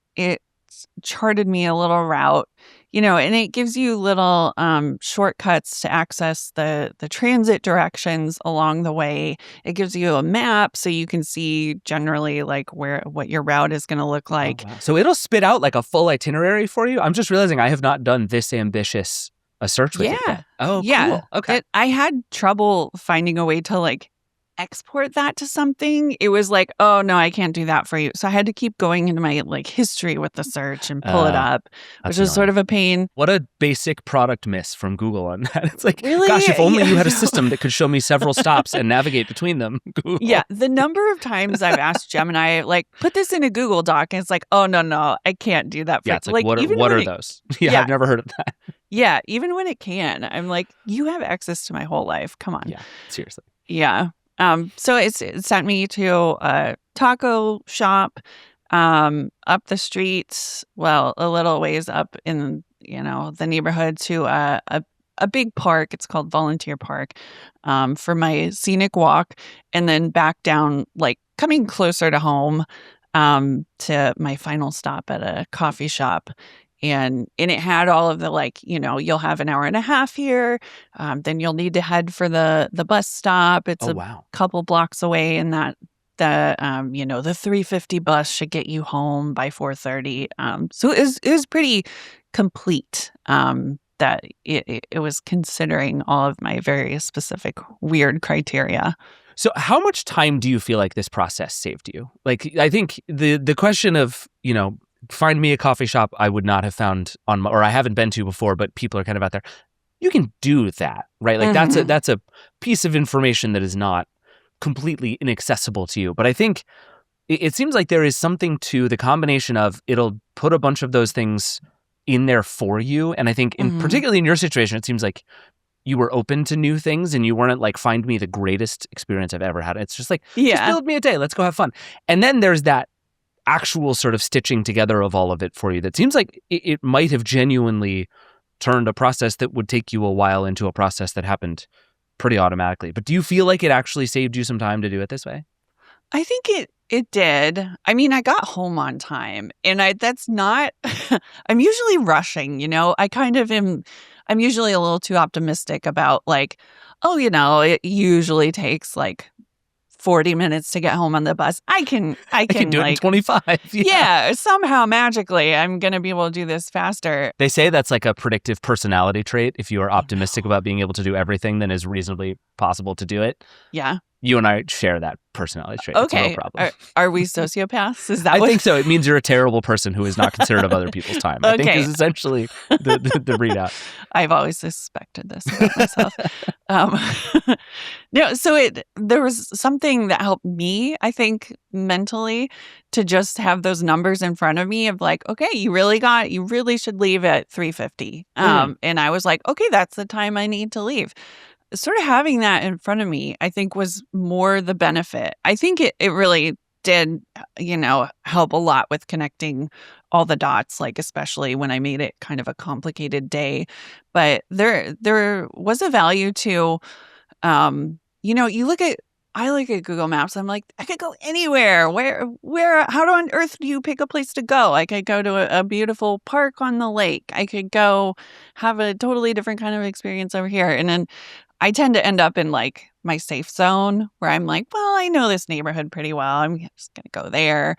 charted me a little route, and it gives you little shortcuts to access the transit directions along the way. It gives you a map so you can see generally like what your route is going to look like. Oh, wow. So it'll spit out like a full itinerary for you? I'm just realizing I have not done this ambitious a search with it yet. Oh, yeah. Cool. Okay. I had trouble finding a way to like export that to something. It was like, oh no, I can't do that for you. So I had to keep going into my like history with the search and pull it up, which was sort of a pain. What a basic product miss from Google on that. It's like, really? Gosh, if only you had a system that could show me several stops and navigate between them. Google. Yeah, the number of times I've asked Gemini, like, put this in a Google Doc, and it's like, oh no, I can't do that. Yeah, it's like what are those? Yeah, I've never heard of that. Yeah, even when it can, I'm like, you have access to my whole life. Come on. Yeah, seriously. Yeah. So it sent me to a taco shop up the street, well, a little ways up in, the neighborhood to a big park. It's called Volunteer Park for my scenic walk, and then back down, like coming closer to home to my final stop at a coffee shop. And it had all of the like, you'll have an hour and a half here. Then you'll need to head for the bus stop. It's couple blocks away, and the 3:50 bus should get you home by 4:30. So it was pretty complete. That it was considering all of my very specific weird criteria. So how much time do you feel like this process saved you? Like, I think the question of, find me a coffee shop I would not have found or I haven't been to before, but people are kind of out there. You can do that, right? Like that's a piece of information that is not completely inaccessible to you. But I think it seems like there is something to the combination of it'll put a bunch of those things in there for you. And I think particularly in your situation, it seems like you were open to new things and you weren't like, find me the greatest experience I've ever had. It's just like, just build me a day. Let's go have fun. And then there's that actual sort of stitching together of all of it for you that seems like it might have genuinely turned a process that would take you a while into a process that happened pretty automatically. But do you feel like it actually saved you some time to do it this way? I think it did. I mean, I got home on time, and that's not I'm usually rushing, I kind of I'm usually a little too optimistic about like, oh, it usually takes like 40 minutes to get home on the bus. I can do like, it in 25. Yeah, somehow magically I'm going to be able to do this faster. They say that's like a predictive personality trait. If you are optimistic about being able to do everything, then is reasonably possible to do it. Yeah. You and I share that personality trait. Okay. It's no problem. Are we sociopaths? Is that I think so. It means you're a terrible person who is not considerate of other people's time. I think is essentially the readout. I've always suspected this about myself. No, so there was something that helped me, I think, mentally to just have those numbers in front of me of like, okay, you really should leave at 3:50. And I was like, okay, that's the time I need to leave. Sort of having that in front of me, I think, was more the benefit. I think it really did, help a lot with connecting all the dots, like especially when I made it kind of a complicated day. But there was a value to, you look at I look at Google Maps, I'm like, I could go anywhere. How on earth do you pick a place to go? I could go to a beautiful park on the lake. I could go have a totally different kind of experience over here. And then I tend to end up in like my safe zone where I'm like, well, I know this neighborhood pretty well. I'm just going to go there.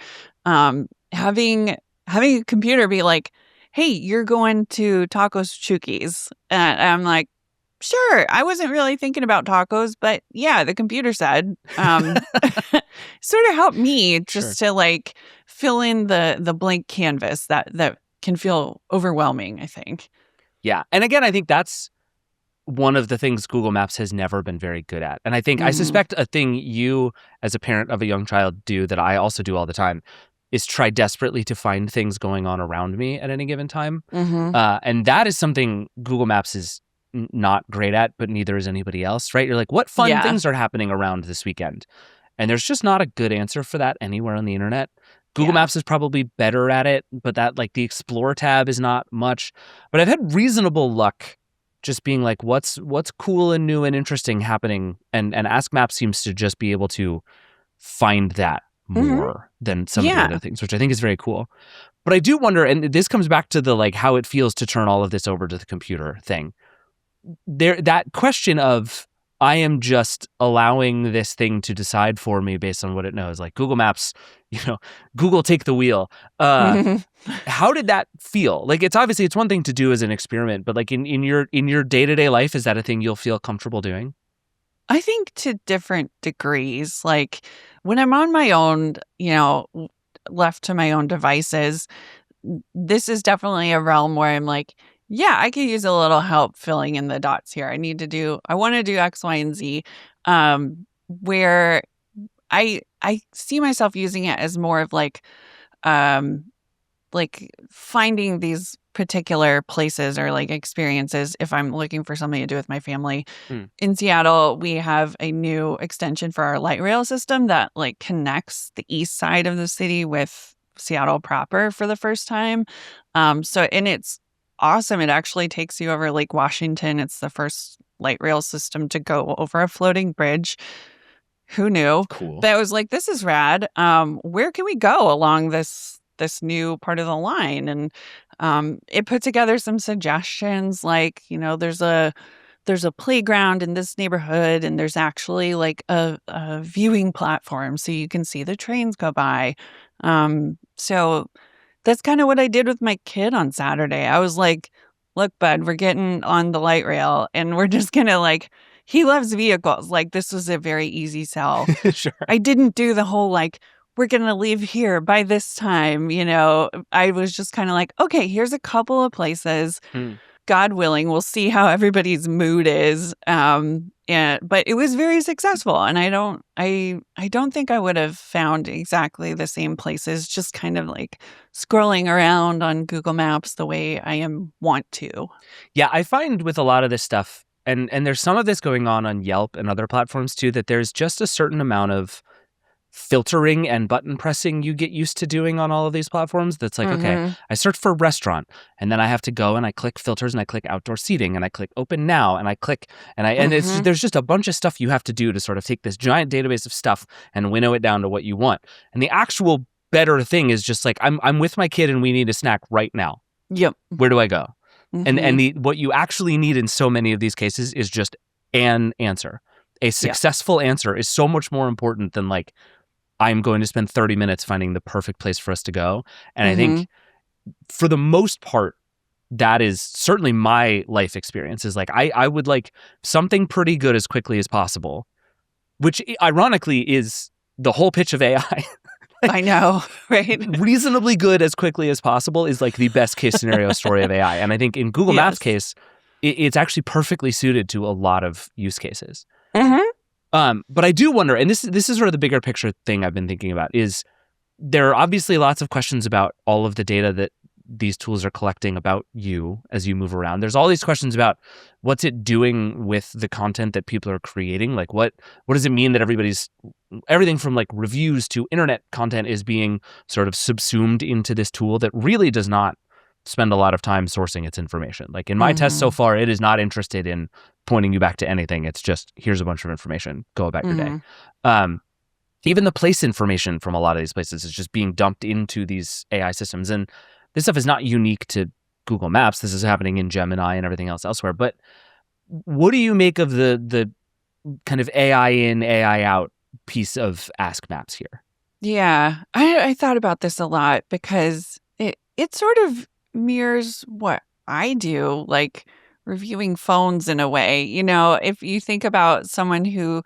Having a computer be like, hey, you're going to Tacos Chuki's. And I'm like, sure, I wasn't really thinking about tacos, but yeah, the computer said, sort of helped me just to like fill in the blank canvas that can feel overwhelming, I think. Yeah. And again, I think that's one of the things Google Maps has never been very good at. And I think, I suspect a thing you as a parent of a young child do that I also do all the time is try desperately to find things going on around me at any given time. And that is something Google Maps is not great at, but neither is anybody else, right? You're like, what fun things are happening around this weekend? And there's just not a good answer for that anywhere on the internet. Google Maps is probably better at it, but that like the Explore tab is not much. But I've had reasonable luck just being like, what's cool and new and interesting happening? And Ask Maps seems to just be able to find that more than some of the other things, which I think is very cool. But I do wonder, and this comes back to the like how it feels to turn all of this over to the computer thing. That question of I am just allowing this thing to decide for me based on what it knows, like Google Maps, Google take the wheel. How did that feel? Like it's one thing to do as an experiment, but like in your day-to-day life, is that a thing you'll feel comfortable doing? I think to different degrees. Like when I'm on my own, left to my own devices, this is definitely a realm where I'm like, yeah, I could use a little help filling in the dots here. I want to do X, Y, and Z, where I see myself using it as more of like finding these particular places or like experiences if I'm looking for something to do with my family. In Seattle, we have a new extension for our light rail system that like connects the east side of the city with Seattle proper for the first time. And it's awesome. It actually takes you over Lake Washington. It's the first light rail system to go over a floating bridge. Who knew? Cool. But I was like, this is rad. Where can we go along this new part of the line? And it put together some suggestions like, there's a playground in this neighborhood and there's actually like a viewing platform so you can see the trains go by. So that's kind of what I did with my kid on Saturday. I was like, look, bud, we're getting on the light rail and we're just going to like, he loves vehicles. Like this was a very easy sell. Sure. I didn't do the whole like, we're going to leave here by this time. I was just kind of like, okay, here's a couple of places. God willing, we'll see how everybody's mood is. But it was very successful. And I don't think I would have found exactly the same places, just kind of like scrolling around on Google Maps the way I want to. Yeah, I find with a lot of this stuff, and there's some of this going on Yelp and other platforms too, that there's just a certain amount of filtering and button pressing you get used to doing on all of these platforms. That's like, okay, I search for restaurant and then I have to go and I click filters and I click outdoor seating and I click open now and I click and there's just a bunch of stuff you have to do to sort of take this giant database of stuff and winnow it down to what you want. And the actual better thing is just like, I'm with my kid and we need a snack right now. Yep. Where do I go? And what you actually need in so many of these cases is just an answer. A successful answer is so much more important than like, I'm going to spend 30 minutes finding the perfect place for us to go. And I think for the most part, that is certainly my life experience is like, I would like something pretty good as quickly as possible, which ironically is the whole pitch of AI. I know, right? Reasonably good as quickly as possible is like the best case scenario story of AI. And I think in Google Maps case, it's actually perfectly suited to a lot of use cases. But I do wonder, and this is sort of the bigger picture thing I've been thinking about, is there are obviously lots of questions about all of the data that these tools are collecting about you as you move around. There's all these questions about what's it doing with the content that people are creating? Like what does it mean that everything from like reviews to internet content is being sort of subsumed into this tool that really does not spend a lot of time sourcing its information. Like in my test so far, it is not interested in pointing you back to anything. It's just, here's a bunch of information. Go about your day. Even the place information from a lot of these places is just being dumped into these AI systems. And this stuff is not unique to Google Maps. This is happening in Gemini and everything else elsewhere. But what do you make of the kind of AI in, AI out piece of Ask Maps here? Yeah, I thought about this a lot because it sort of mirrors what I do, like reviewing phones in a way. You know, if you think about someone who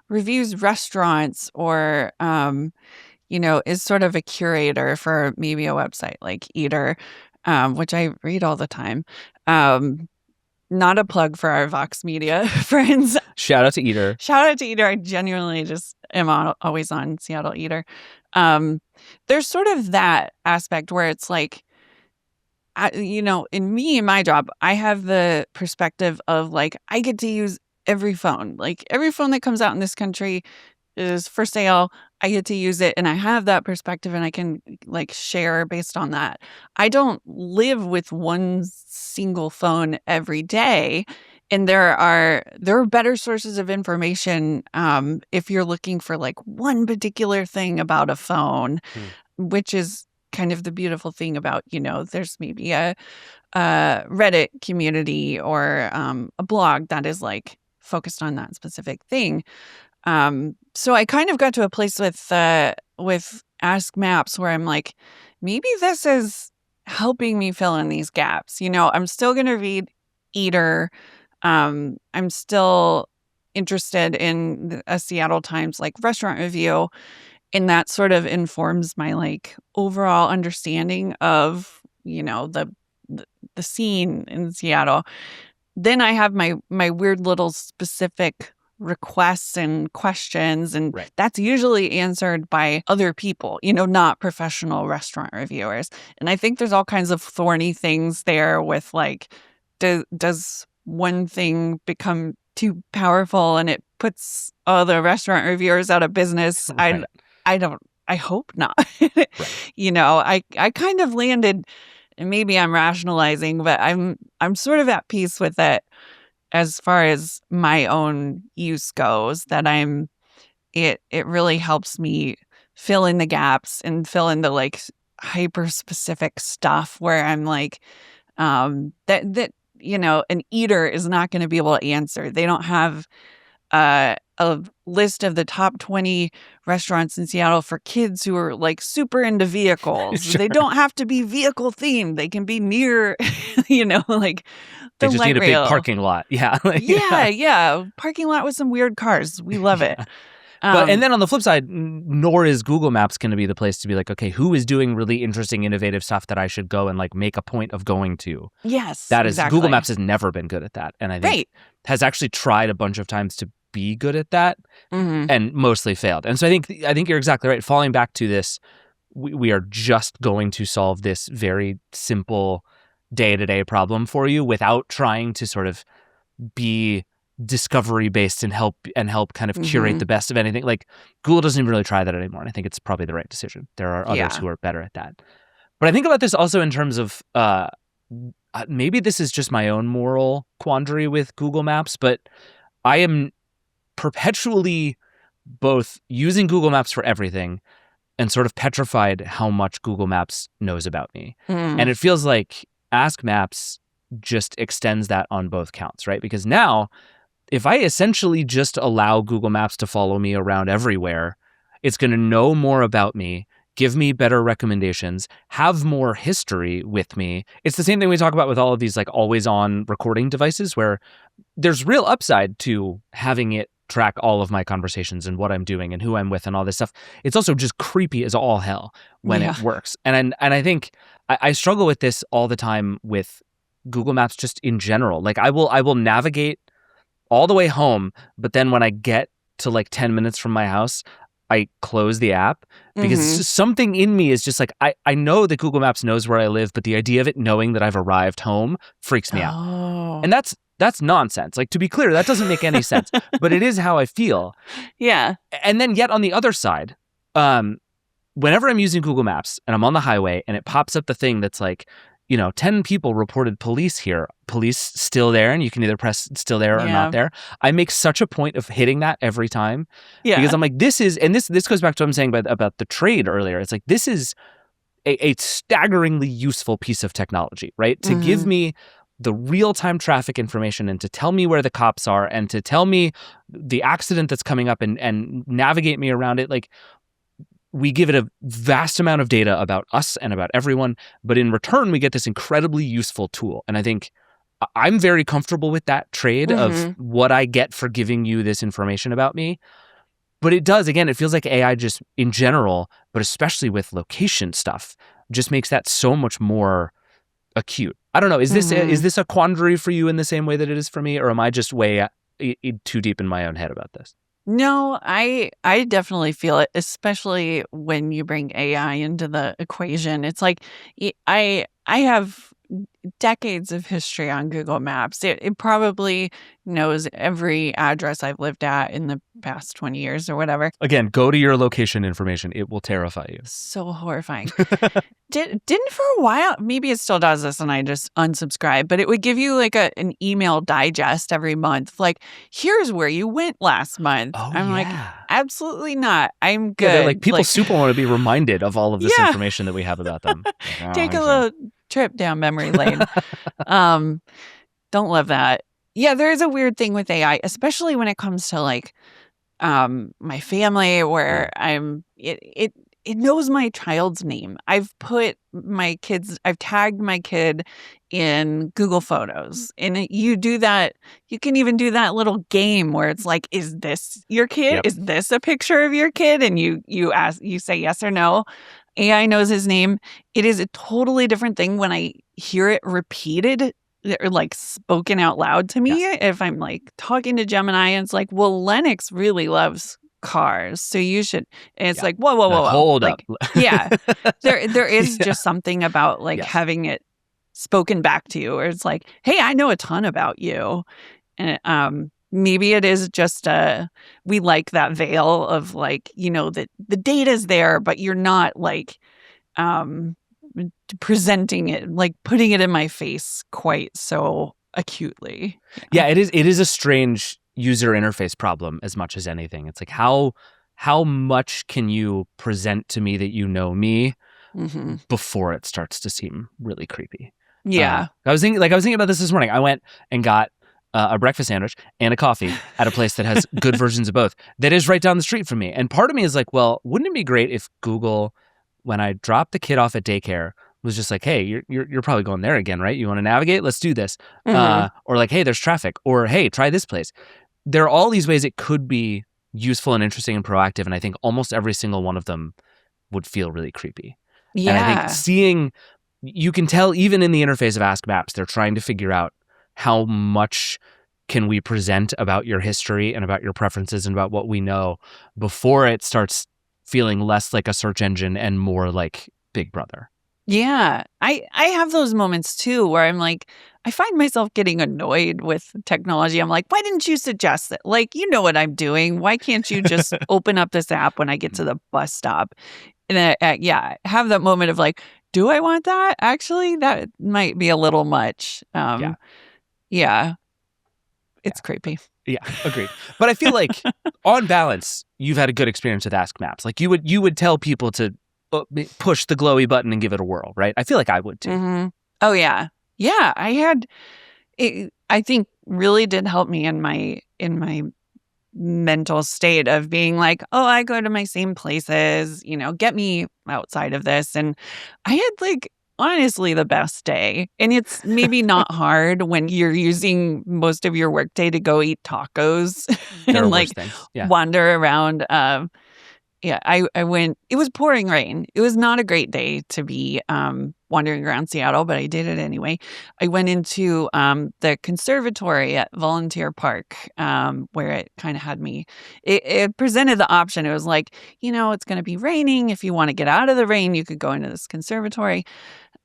reviews restaurants or, you know, is sort of a curator for maybe a website like Eater, which I read all the time. Not a plug for our Vox Media friends. Shout out to Eater. Shout out to Eater. I genuinely just am always on Seattle Eater. There's sort of that aspect where it's like, you know, in my job, I have the perspective of like, I get to use every phone. Like every phone that comes out in this country is for sale. I get to use it and I have that perspective and I can like share based on that. I don't live with one single phone every day. And there are better sources of information if you're looking for like one particular thing about a phone, which is kind of the beautiful thing about, you know, there's maybe a Reddit community or a blog that is like focused on that specific thing. So I kind of got to a place with Ask Maps where I'm like, maybe this is helping me fill in these gaps. You know, I'm still going to read Eater. I'm still interested in a Seattle Times like restaurant review, and that sort of informs my like overall understanding of, you know, the scene in Seattle. Then I have my weird little specific requests and questions, and that's usually answered by other people, you know, not professional restaurant reviewers. And I think there's all kinds of thorny things there with like, does one thing become too powerful and it puts other restaurant reviewers out of business? I hope not. You know, I kind of landed, and maybe I'm rationalizing, but I'm sort of at peace with it as far as my own use goes, that it really helps me fill in the gaps and fill in the like hyper specific stuff where I'm like, that, you know, an Eater is not going to be able to answer. They don't have a list of the top 20 restaurants in Seattle for kids who are like super into vehicles. Sure. They don't have to be vehicle themed. They can be near, you know, like they just need a big parking lot. Yeah. Yeah. Parking lot with some weird cars. We love it. And then on the flip side, nor is Google Maps going to be the place to be like, okay, who is doing really interesting, innovative stuff that I should go and like make a point of going to? Yes, that is exactly. Google Maps has never been good at that, and I think has actually tried a bunch of times to be good at that, and mostly failed. And so I think you're exactly right. Falling back to this, we are just going to solve this very simple day-to-day problem for you without trying to sort of be discovery based and help kind of curate the best of anything. Like Google doesn't even really try that anymore, and I think it's probably the right decision. There are others who are better at that. But I think about this also in terms of maybe this is just my own moral quandary with Google Maps, but I am perpetually both using Google Maps for everything and sort of petrified how much Google Maps knows about me. And it feels like Ask Maps just extends that on both counts, right? Because now, if I essentially just allow Google Maps to follow me around everywhere, it's going to know more about me, give me better recommendations, have more history with me. It's the same thing we talk about with all of these like always on recording devices, where there's real upside to having it track all of my conversations and what I'm doing and who I'm with and all this stuff. It's also just creepy as all hell when it works. And I think I struggle with this all the time with Google Maps just in general. Like I will navigate all the way home, but then when I get to like 10 minutes from my house, I close the app because something in me is just like, I know that Google Maps knows where I live, but the idea of it knowing that I've arrived home freaks me out. And that's nonsense. Like, to be clear, that doesn't make any sense, but it is how I feel. Yeah. And then yet on the other side, whenever I'm using Google Maps and I'm on the highway and it pops up the thing that's like, 10 people reported police here. Police still there, and you can either press still there or not there. I make such a point of hitting that every time because I'm like, this goes back to what I'm saying about the trade earlier. It's like, this is a staggeringly useful piece of technology, right? To give me the real-time traffic information and to tell me where the cops are and to tell me the accident that's coming up and navigate me around it. Like, we give it a vast amount of data about us and about everyone, but in return, we get this incredibly useful tool. And I think I'm very comfortable with that trade of what I get for giving you this information about me. But it does, again, it feels like AI just in general, but especially with location stuff, just makes that so much more acute. I don't know. Is this a quandary for you in the same way that it is for me, or am I just way too deep in my own head about this? No, I definitely feel it, especially when you bring AI into the equation. It's like I have decades of history on Google Maps. It probably knows every address I've lived at in the past 20 years or whatever. Again, go to your location information. It will terrify you. So horrifying. Didn't for a while, maybe it still does this and I just unsubscribe, but it would give you like an email digest every month. Like, here's where you went last month. I'm like, absolutely not. I'm good. Yeah, like people super want to be reminded of all of this information that we have about them. Like, take a little trip down memory lane. Don't love that. Yeah, there is a weird thing with AI, especially when it comes to like my family, where it knows my child's name. I've tagged my kid in Google Photos, and you do that. You can even do that little game where it's like, is this your kid? Is this a picture of your kid? And you say yes or no. AI knows his name. It is a totally different thing when I hear it repeated or like spoken out loud to me. If I'm like talking to Gemini and it's like, well, Lennox really loves cars, so you should. And it's like, whoa, hold up. Yeah, there is just something about like having it spoken back to you, where it's like, hey, I know a ton about you, and maybe it is just we like that veil of like, that the data's there, but you're not like presenting it, like putting it in my face quite so acutely. Yeah, it is a strange user interface problem as much as anything. It's like, how much can you present to me that you know me before it starts to seem really creepy? Yeah. I was thinking about this morning. I went and got a breakfast sandwich and a coffee at a place that has good versions of both that is right down the street from me. And part of me is like, well, wouldn't it be great if Google, when I dropped the kid off at daycare, was just like, hey, you're probably going there again, right? You want to navigate? Let's do this. Or like, hey, there's traffic. Or hey, try this place. There are all these ways it could be useful and interesting and proactive. And I think almost every single one of them would feel really creepy. Yeah. And I think you can tell even in the interface of Ask Maps, they're trying to figure out how much can we present about your history and about your preferences and about what we know before it starts feeling less like a search engine and more like Big Brother. Yeah, I have those moments too where I'm like, I find myself getting annoyed with technology. I'm like, why didn't you suggest it? Like, you know what I'm doing. Why can't you just open up this app when I get to the bus stop? And I have that moment of like, do I want that? Actually, that might be a little much. It's creepy. Yeah, agreed. But I feel like on balance, you've had a good experience with Ask Maps. Like you would tell people to push the glowy button and give it a whirl, right? I feel like I would too. Mm-hmm. Oh yeah. Yeah, I had it, I think really did help me in my mental state of being like, oh, I go to my same places, get me outside of this. And I had like honestly the best day. And it's maybe not hard when you're using most of your workday to go eat tacos and like wander around. I went, it was pouring rain. It was not a great day to be wandering around Seattle, but I did it anyway. I went into the conservatory at Volunteer Park, where it kind of had me. It presented the option. It was like, it's going to be raining. If you want to get out of the rain, you could go into this conservatory.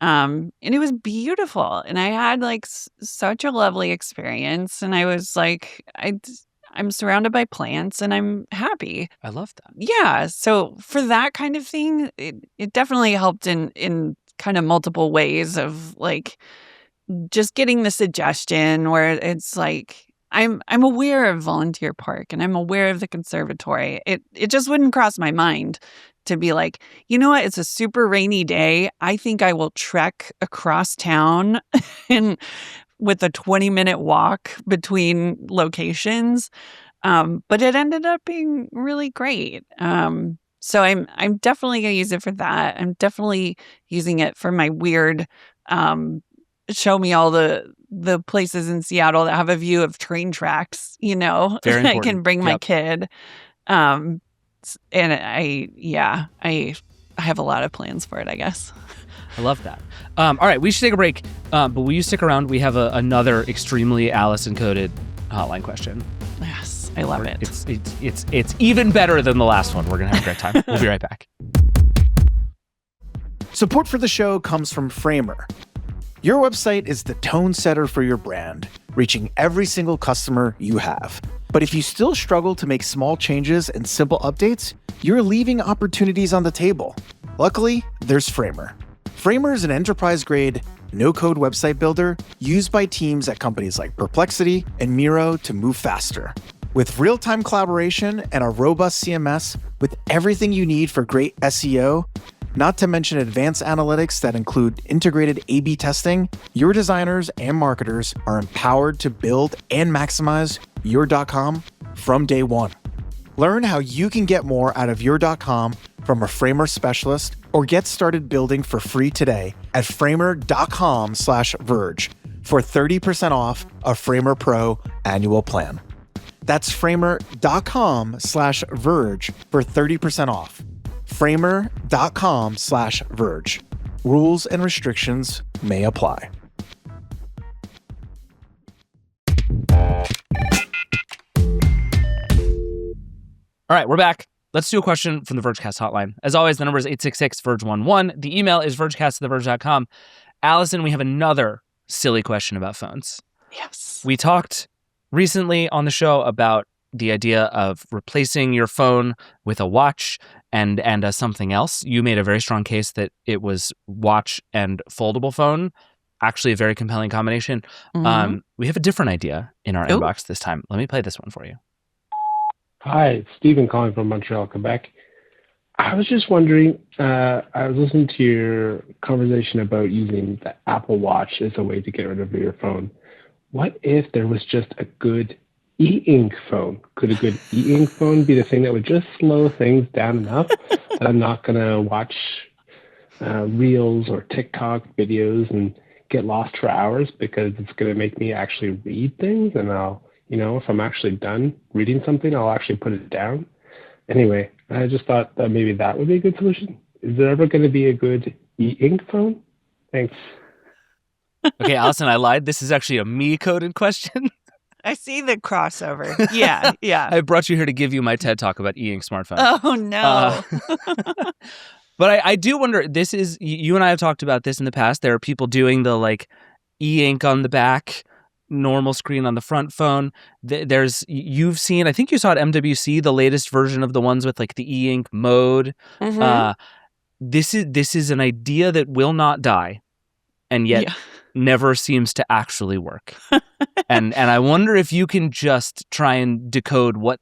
And it was beautiful. And I had like such a lovely experience. And I was like, I'm surrounded by plants and I'm happy. I love that. Yeah. So for that kind of thing, it definitely helped in kind of multiple ways of like just getting the suggestion where it's like I'm aware of Volunteer Park and I'm aware of the conservatory. It just wouldn't cross my mind to be like, you know what, it's a super rainy day. I think I will trek across town and with a 20-minute walk between locations. But it ended up being really great. So I'm definitely gonna use it for that. I'm definitely using it for my weird show me all the places in Seattle that have a view of train tracks, Very that I important. can bring my Yep. kid. And I have a lot of plans for it, I guess. I love that. All right, we should take a break, but will you stick around? We have another extremely Allison-coded hotline question. Yes, I love it. It's even better than the last one. We're gonna have a great time. We'll be right back. Support for the show comes from Framer. Your website is the tone setter for your brand, reaching every single customer you have. But if you still struggle to make small changes and simple updates, you're leaving opportunities on the table. Luckily, there's Framer. Framer is an enterprise-grade, no-code website builder used by teams at companies like Perplexity and Miro to move faster. With real-time collaboration and a robust CMS with everything you need for great SEO, not to mention advanced analytics that include integrated A/B testing, your designers and marketers are empowered to build and maximize your .com from day one. Learn how you can get more out of your .com from a Framer specialist or get started building for free today at framer.com/verge for 30% off a Framer Pro annual plan. That's framer.com/verge for 30% off. framer.com/verge. Rules and restrictions may apply. All right, we're back. Let's do a question from the Vergecast hotline. As always, the number is 866-VERGE11. The email is vergecast@theverge.com. Allison, we have another silly question about phones. Yes. We talked recently on the show about the idea of replacing your phone with a watch and something else. You made a very strong case that it was watch and foldable phone. Actually, a very compelling combination. Mhm. We have a different idea in our Ooh. inbox this time. Let me play this one for you. Hi, it's Stephen calling from Montreal, Quebec. I was just wondering, I was listening to your conversation about using the Apple Watch as a way to get rid of your phone. What if there was just a good e-ink phone? Could a good e-ink phone be the thing that would just slow things down enough that I'm not going to watch Reels or TikTok videos and get lost for hours because it's going to make me actually read things, and I'll, if I'm actually done reading something, I'll actually put it down. Anyway, I just thought that maybe that would be a good solution. Is there ever going to be a good e-ink phone? Thanks. Okay, Allison, I lied. This is actually a me-coded question. I see the crossover. Yeah, yeah. I brought you here to give you my TED Talk about e-ink smartphones. Oh, no. But I do wonder, this is, you and I have talked about this in the past. There are people doing the like e-ink on the back, normal screen on the front phone. You've seen, I think you saw at MWC, the latest version of the ones with like the e-ink mode. Mhm. This is an idea that will not die and yet never seems to actually work. and I wonder if you can just try and decode what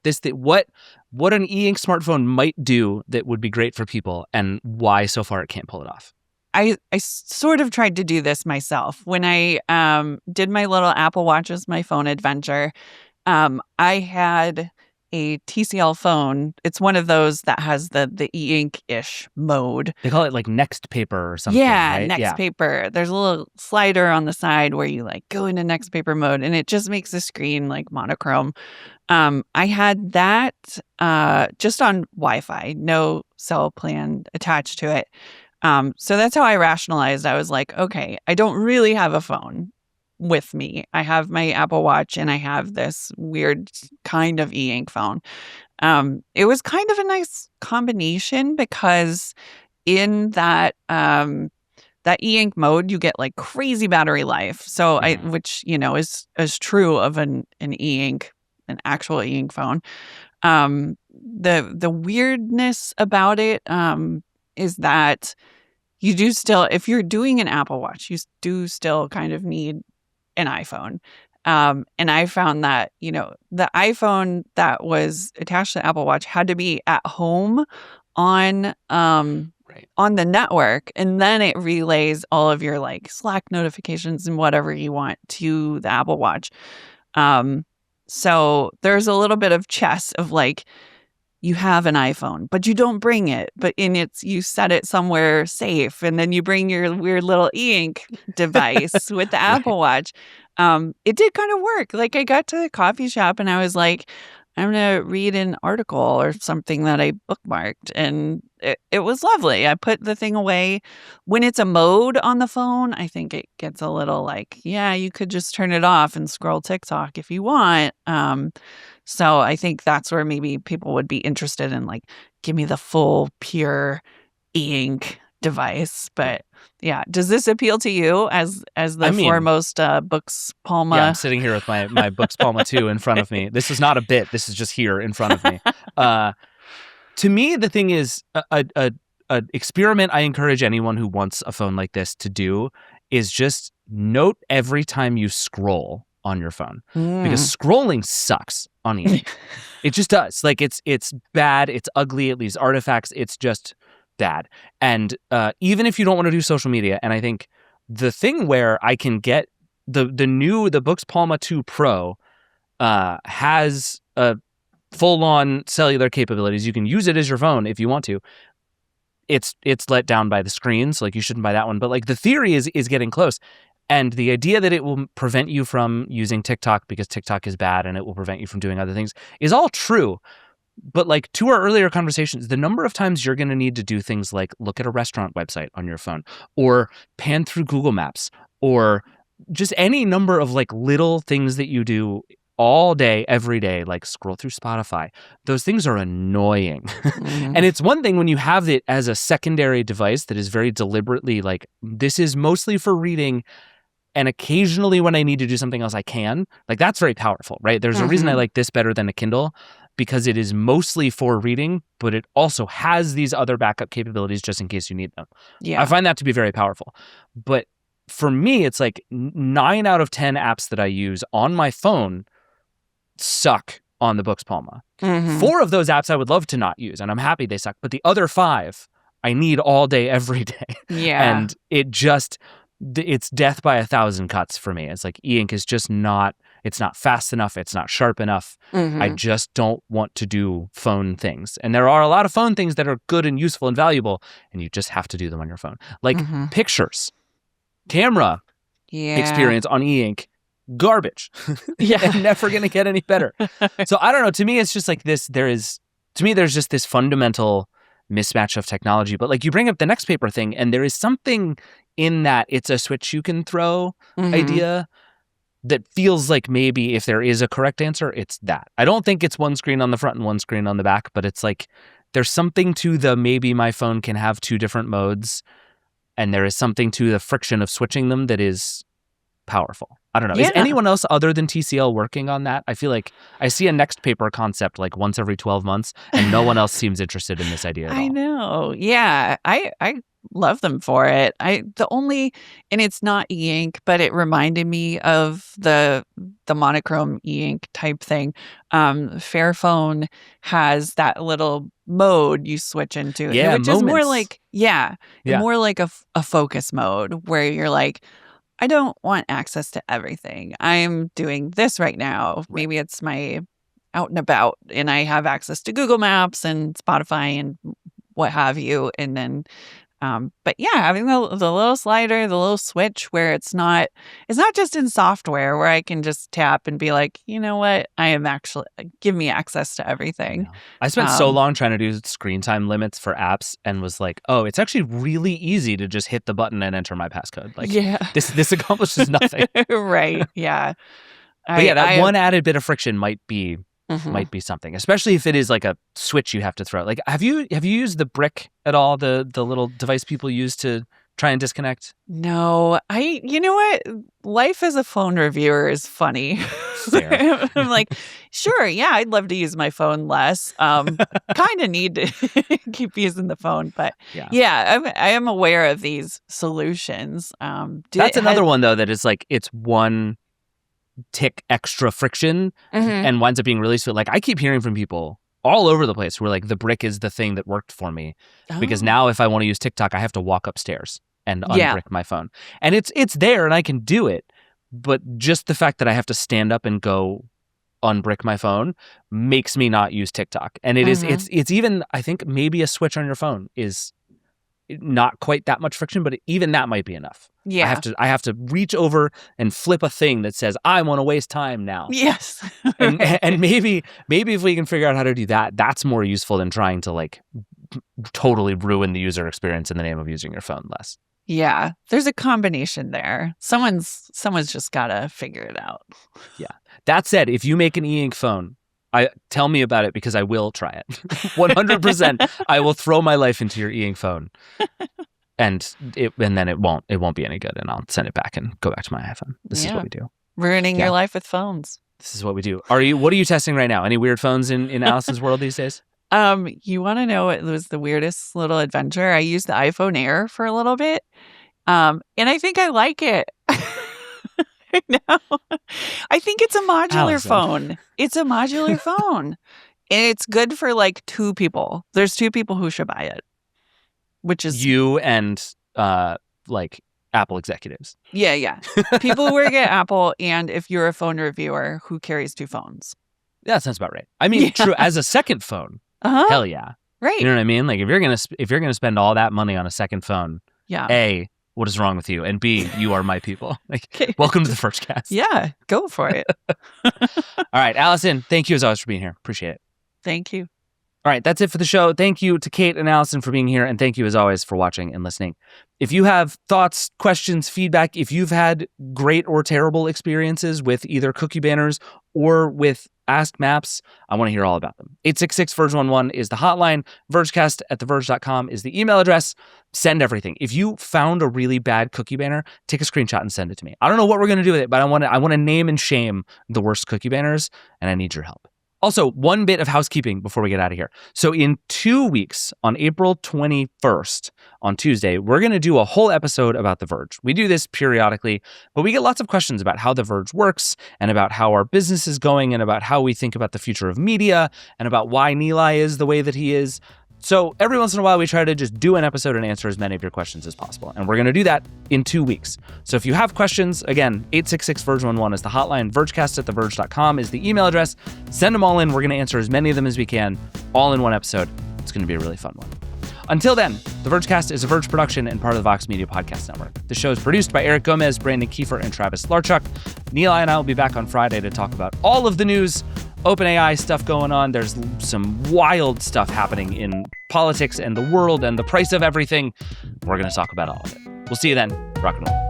an e-ink smartphone might do that would be great for people and why so far it can't pull it off. I sort of tried to do this myself. When I did my little Apple Watch as my phone adventure, I had a TCL phone. It's one of those that has the e-ink-ish mode. They call it like Next Paper or something, Yeah, right? Next Paper. There's a little slider on the side where you like go into Next Paper mode, and it just makes the screen like monochrome. I had that just on Wi-Fi, no cell plan attached to it. So that's how I rationalized. I was like, okay, I don't really have a phone with me. I have my Apple Watch and I have this weird kind of e-ink phone. It was kind of a nice combination because in that e-ink mode, you get like crazy battery life. So which is true of an e-ink, an actual e-ink phone. The weirdness about it is that you do still, if you're doing an Apple Watch, you do still kind of need an iPhone. And I found that, the iPhone that was attached to the Apple Watch had to be at home on on the network, and then it relays all of your like Slack notifications and whatever you want to the Apple Watch. So there's a little bit of chess of like, you have an iPhone, but you don't bring it, you set it somewhere safe, and then you bring your weird little e-ink device with the Apple Watch. It did kind of work. Like I got to the coffee shop and I was like, I'm going to read an article or something that I bookmarked, and it was lovely. I put the thing away. When it's a mode on the phone, I think it gets a little like, yeah, you could just turn it off and scroll TikTok if you want. So I think that's where maybe people would be interested in like, give me the full pure e-ink device. But yeah, does this appeal to you as the foremost Books Palma? Yeah, I'm sitting here with my Books Palma 2 in front of me. This is not a bit. This is just here in front of me. To me, the thing is, a experiment I encourage anyone who wants a phone like this to do is just note every time you scroll on your phone, because scrolling sucks on e-ink. It just does. Like it's bad. It's ugly. It leaves artifacts. It's just bad. And even if you don't want to do social media, and I think the thing where I can get the Books Palma 2 Pro has a full-on cellular capabilities. You can use it as your phone if you want to. It's let down by the screen, so like you shouldn't buy that one. But like the theory is getting close. And the idea that it will prevent you from using TikTok because TikTok is bad and it will prevent you from doing other things is all true. But like to our earlier conversations, the number of times you're going to need to do things like look at a restaurant website on your phone, or pan through Google Maps, or just any number of like little things that you do all day, every day, like scroll through Spotify. Those things are annoying. And it's one thing when you have it as a secondary device that is very deliberately like, this is mostly for reading, and occasionally when I need to do something else, I can. Like that's very powerful, right? There's a reason I like this better than a Kindle, because it is mostly for reading, but it also has these other backup capabilities just in case you need them. Yeah. I find that to be very powerful. But for me, it's like 9 out of 10 apps that I use on my phone suck on the Books Palma. 4 of those apps I would love to not use, and I'm happy they suck. But the other 5 I need all day, every day. Yeah. And it's death by 1,000 cuts for me. It's like e-ink is just not, it's not fast enough. It's not sharp enough. I just don't want to do phone things. And there are a lot of phone things that are good and useful and valuable, and you just have to do them on your phone. Like pictures, camera experience on e-ink, garbage. I'm never going to get any better. So I don't know. To me, it's just like this, there's just this fundamental mismatch of technology. But like you bring up the next paper thing, and there is something in that it's a switch you can throw idea that feels like maybe if there is a correct answer, it's that. I don't think it's one screen on the front and one screen on the back, but it's like there's something to the maybe my phone can have 2 different modes, and there is something to the friction of switching them that is powerful. I don't know. Yeah. Is anyone else other than TCL working on that? I feel like I see a next paper concept like once every 12 months, and no one else seems interested in this idea at all. I know. Yeah. I love them for it. And it's not e-ink, but it reminded me of the monochrome e-ink type thing. Fairphone has that little mode you switch into, which moments. Is more like more like a focus mode where you're like, I don't want access to everything. I'm doing this right now. Right. Maybe it's my out and about, and I have access to Google Maps and Spotify and what have you. And then, but yeah, having the little slider, the little switch where it's not just in software where I can just tap and be like, you know what, I am actually, give me access to everything. I spent so long trying to do screen time limits for apps and was like, oh, it's actually really easy to just hit the button and enter my passcode. Like, this accomplishes nothing. Right. Yeah. But that one added bit of friction might be something, especially if it is like a switch you have to throw. Like, have you used the brick at all? The little device people use to try and disconnect? No, you know what? Life as a phone reviewer is funny. Fair. I'm like, sure, yeah, I'd love to use my phone less. Kind of need to keep using the phone, but I am aware of these solutions. That's another one though that is like it's one tick extra friction and winds up being really sweet. Like I keep hearing from people all over the place who are like, the brick is the thing that worked for me because now if I want to use TikTok, I have to walk upstairs and unbrick my phone. And it's there and I can do it. But just the fact that I have to stand up and go unbrick my phone makes me not use TikTok. And it is it's even, I think maybe a switch on your phone is not quite that much friction, but even that might be enough. Yeah. I have to reach over and flip a thing that says, I want to waste time now. Yes. and maybe if we can figure out how to do that, that's more useful than trying to like totally ruin the user experience in the name of using your phone less. Yeah. There's a combination there. Someone's just got to figure it out. Yeah. That said, if you make an e-ink phone, tell me about it because I will try it. 100%. I will throw my life into your e-ink phone. And then it won't be any good, and I'll send it back and go back to my iPhone. This is what we do. Ruining your life with phones. This is what we do. What are you testing right now? Any weird phones in Allison's world these days? You want to know what was the weirdest little adventure? I used the iPhone Air for a little bit. And I think I like it. No. I think it's a modular phone. It's a modular phone. And it's good for like 2 people. There's 2 people who should buy it. Which is you and like Apple executives. Yeah. People who work at Apple, and if you're a phone reviewer who carries 2 phones. That sounds about right. I mean, true, as a second phone. Hell yeah. Right. You know what I mean? Like if you're gonna spend all that money on a second phone, A, what is wrong with you? And B, you are my people. Like, welcome to the Vergecast. Yeah, go for it. All right, Allison, thank you as always for being here. Appreciate it. Thank you. All right, that's it for the show. Thank you to Kate and Allison for being here, and thank you as always for watching and listening. If you have thoughts, questions, feedback, if you've had great or terrible experiences with either cookie banners or with Ask Maps, I want to hear all about them. 866-VERGE11 is the hotline. Vergecast at theverge.com is the email address. Send everything. If you found a really bad cookie banner, take a screenshot and send it to me. I don't know what we're going to do with it, but I want to name and shame the worst cookie banners, and I need your help. Also, one bit of housekeeping before we get out of here. So in 2 weeks, on April 21st, on Tuesday, we're going to do a whole episode about The Verge. We do this periodically, but we get lots of questions about how The Verge works and about how our business is going and about how we think about the future of media and about why Nilay is the way that he is. So every once in a while, we try to just do an episode and answer as many of your questions as possible. And we're going to do that in 2 weeks. So if you have questions, again, 866-VERGE11 is the hotline. Vergecast at theverge.com is the email address. Send them all in. We're going to answer as many of them as we can, all in one episode. It's going to be a really fun one. Until then, The Vergecast is a Verge production and part of the Vox Media Podcast Network. The show is produced by Eric Gomez, Brandon Kiefer, and Travis Larchuk. Nilay and I will be back on Friday to talk about all of the news, OpenAI stuff going on. There's some wild stuff happening in politics and the world and the price of everything. We're going to talk about all of it. We'll see you then. Rock and roll.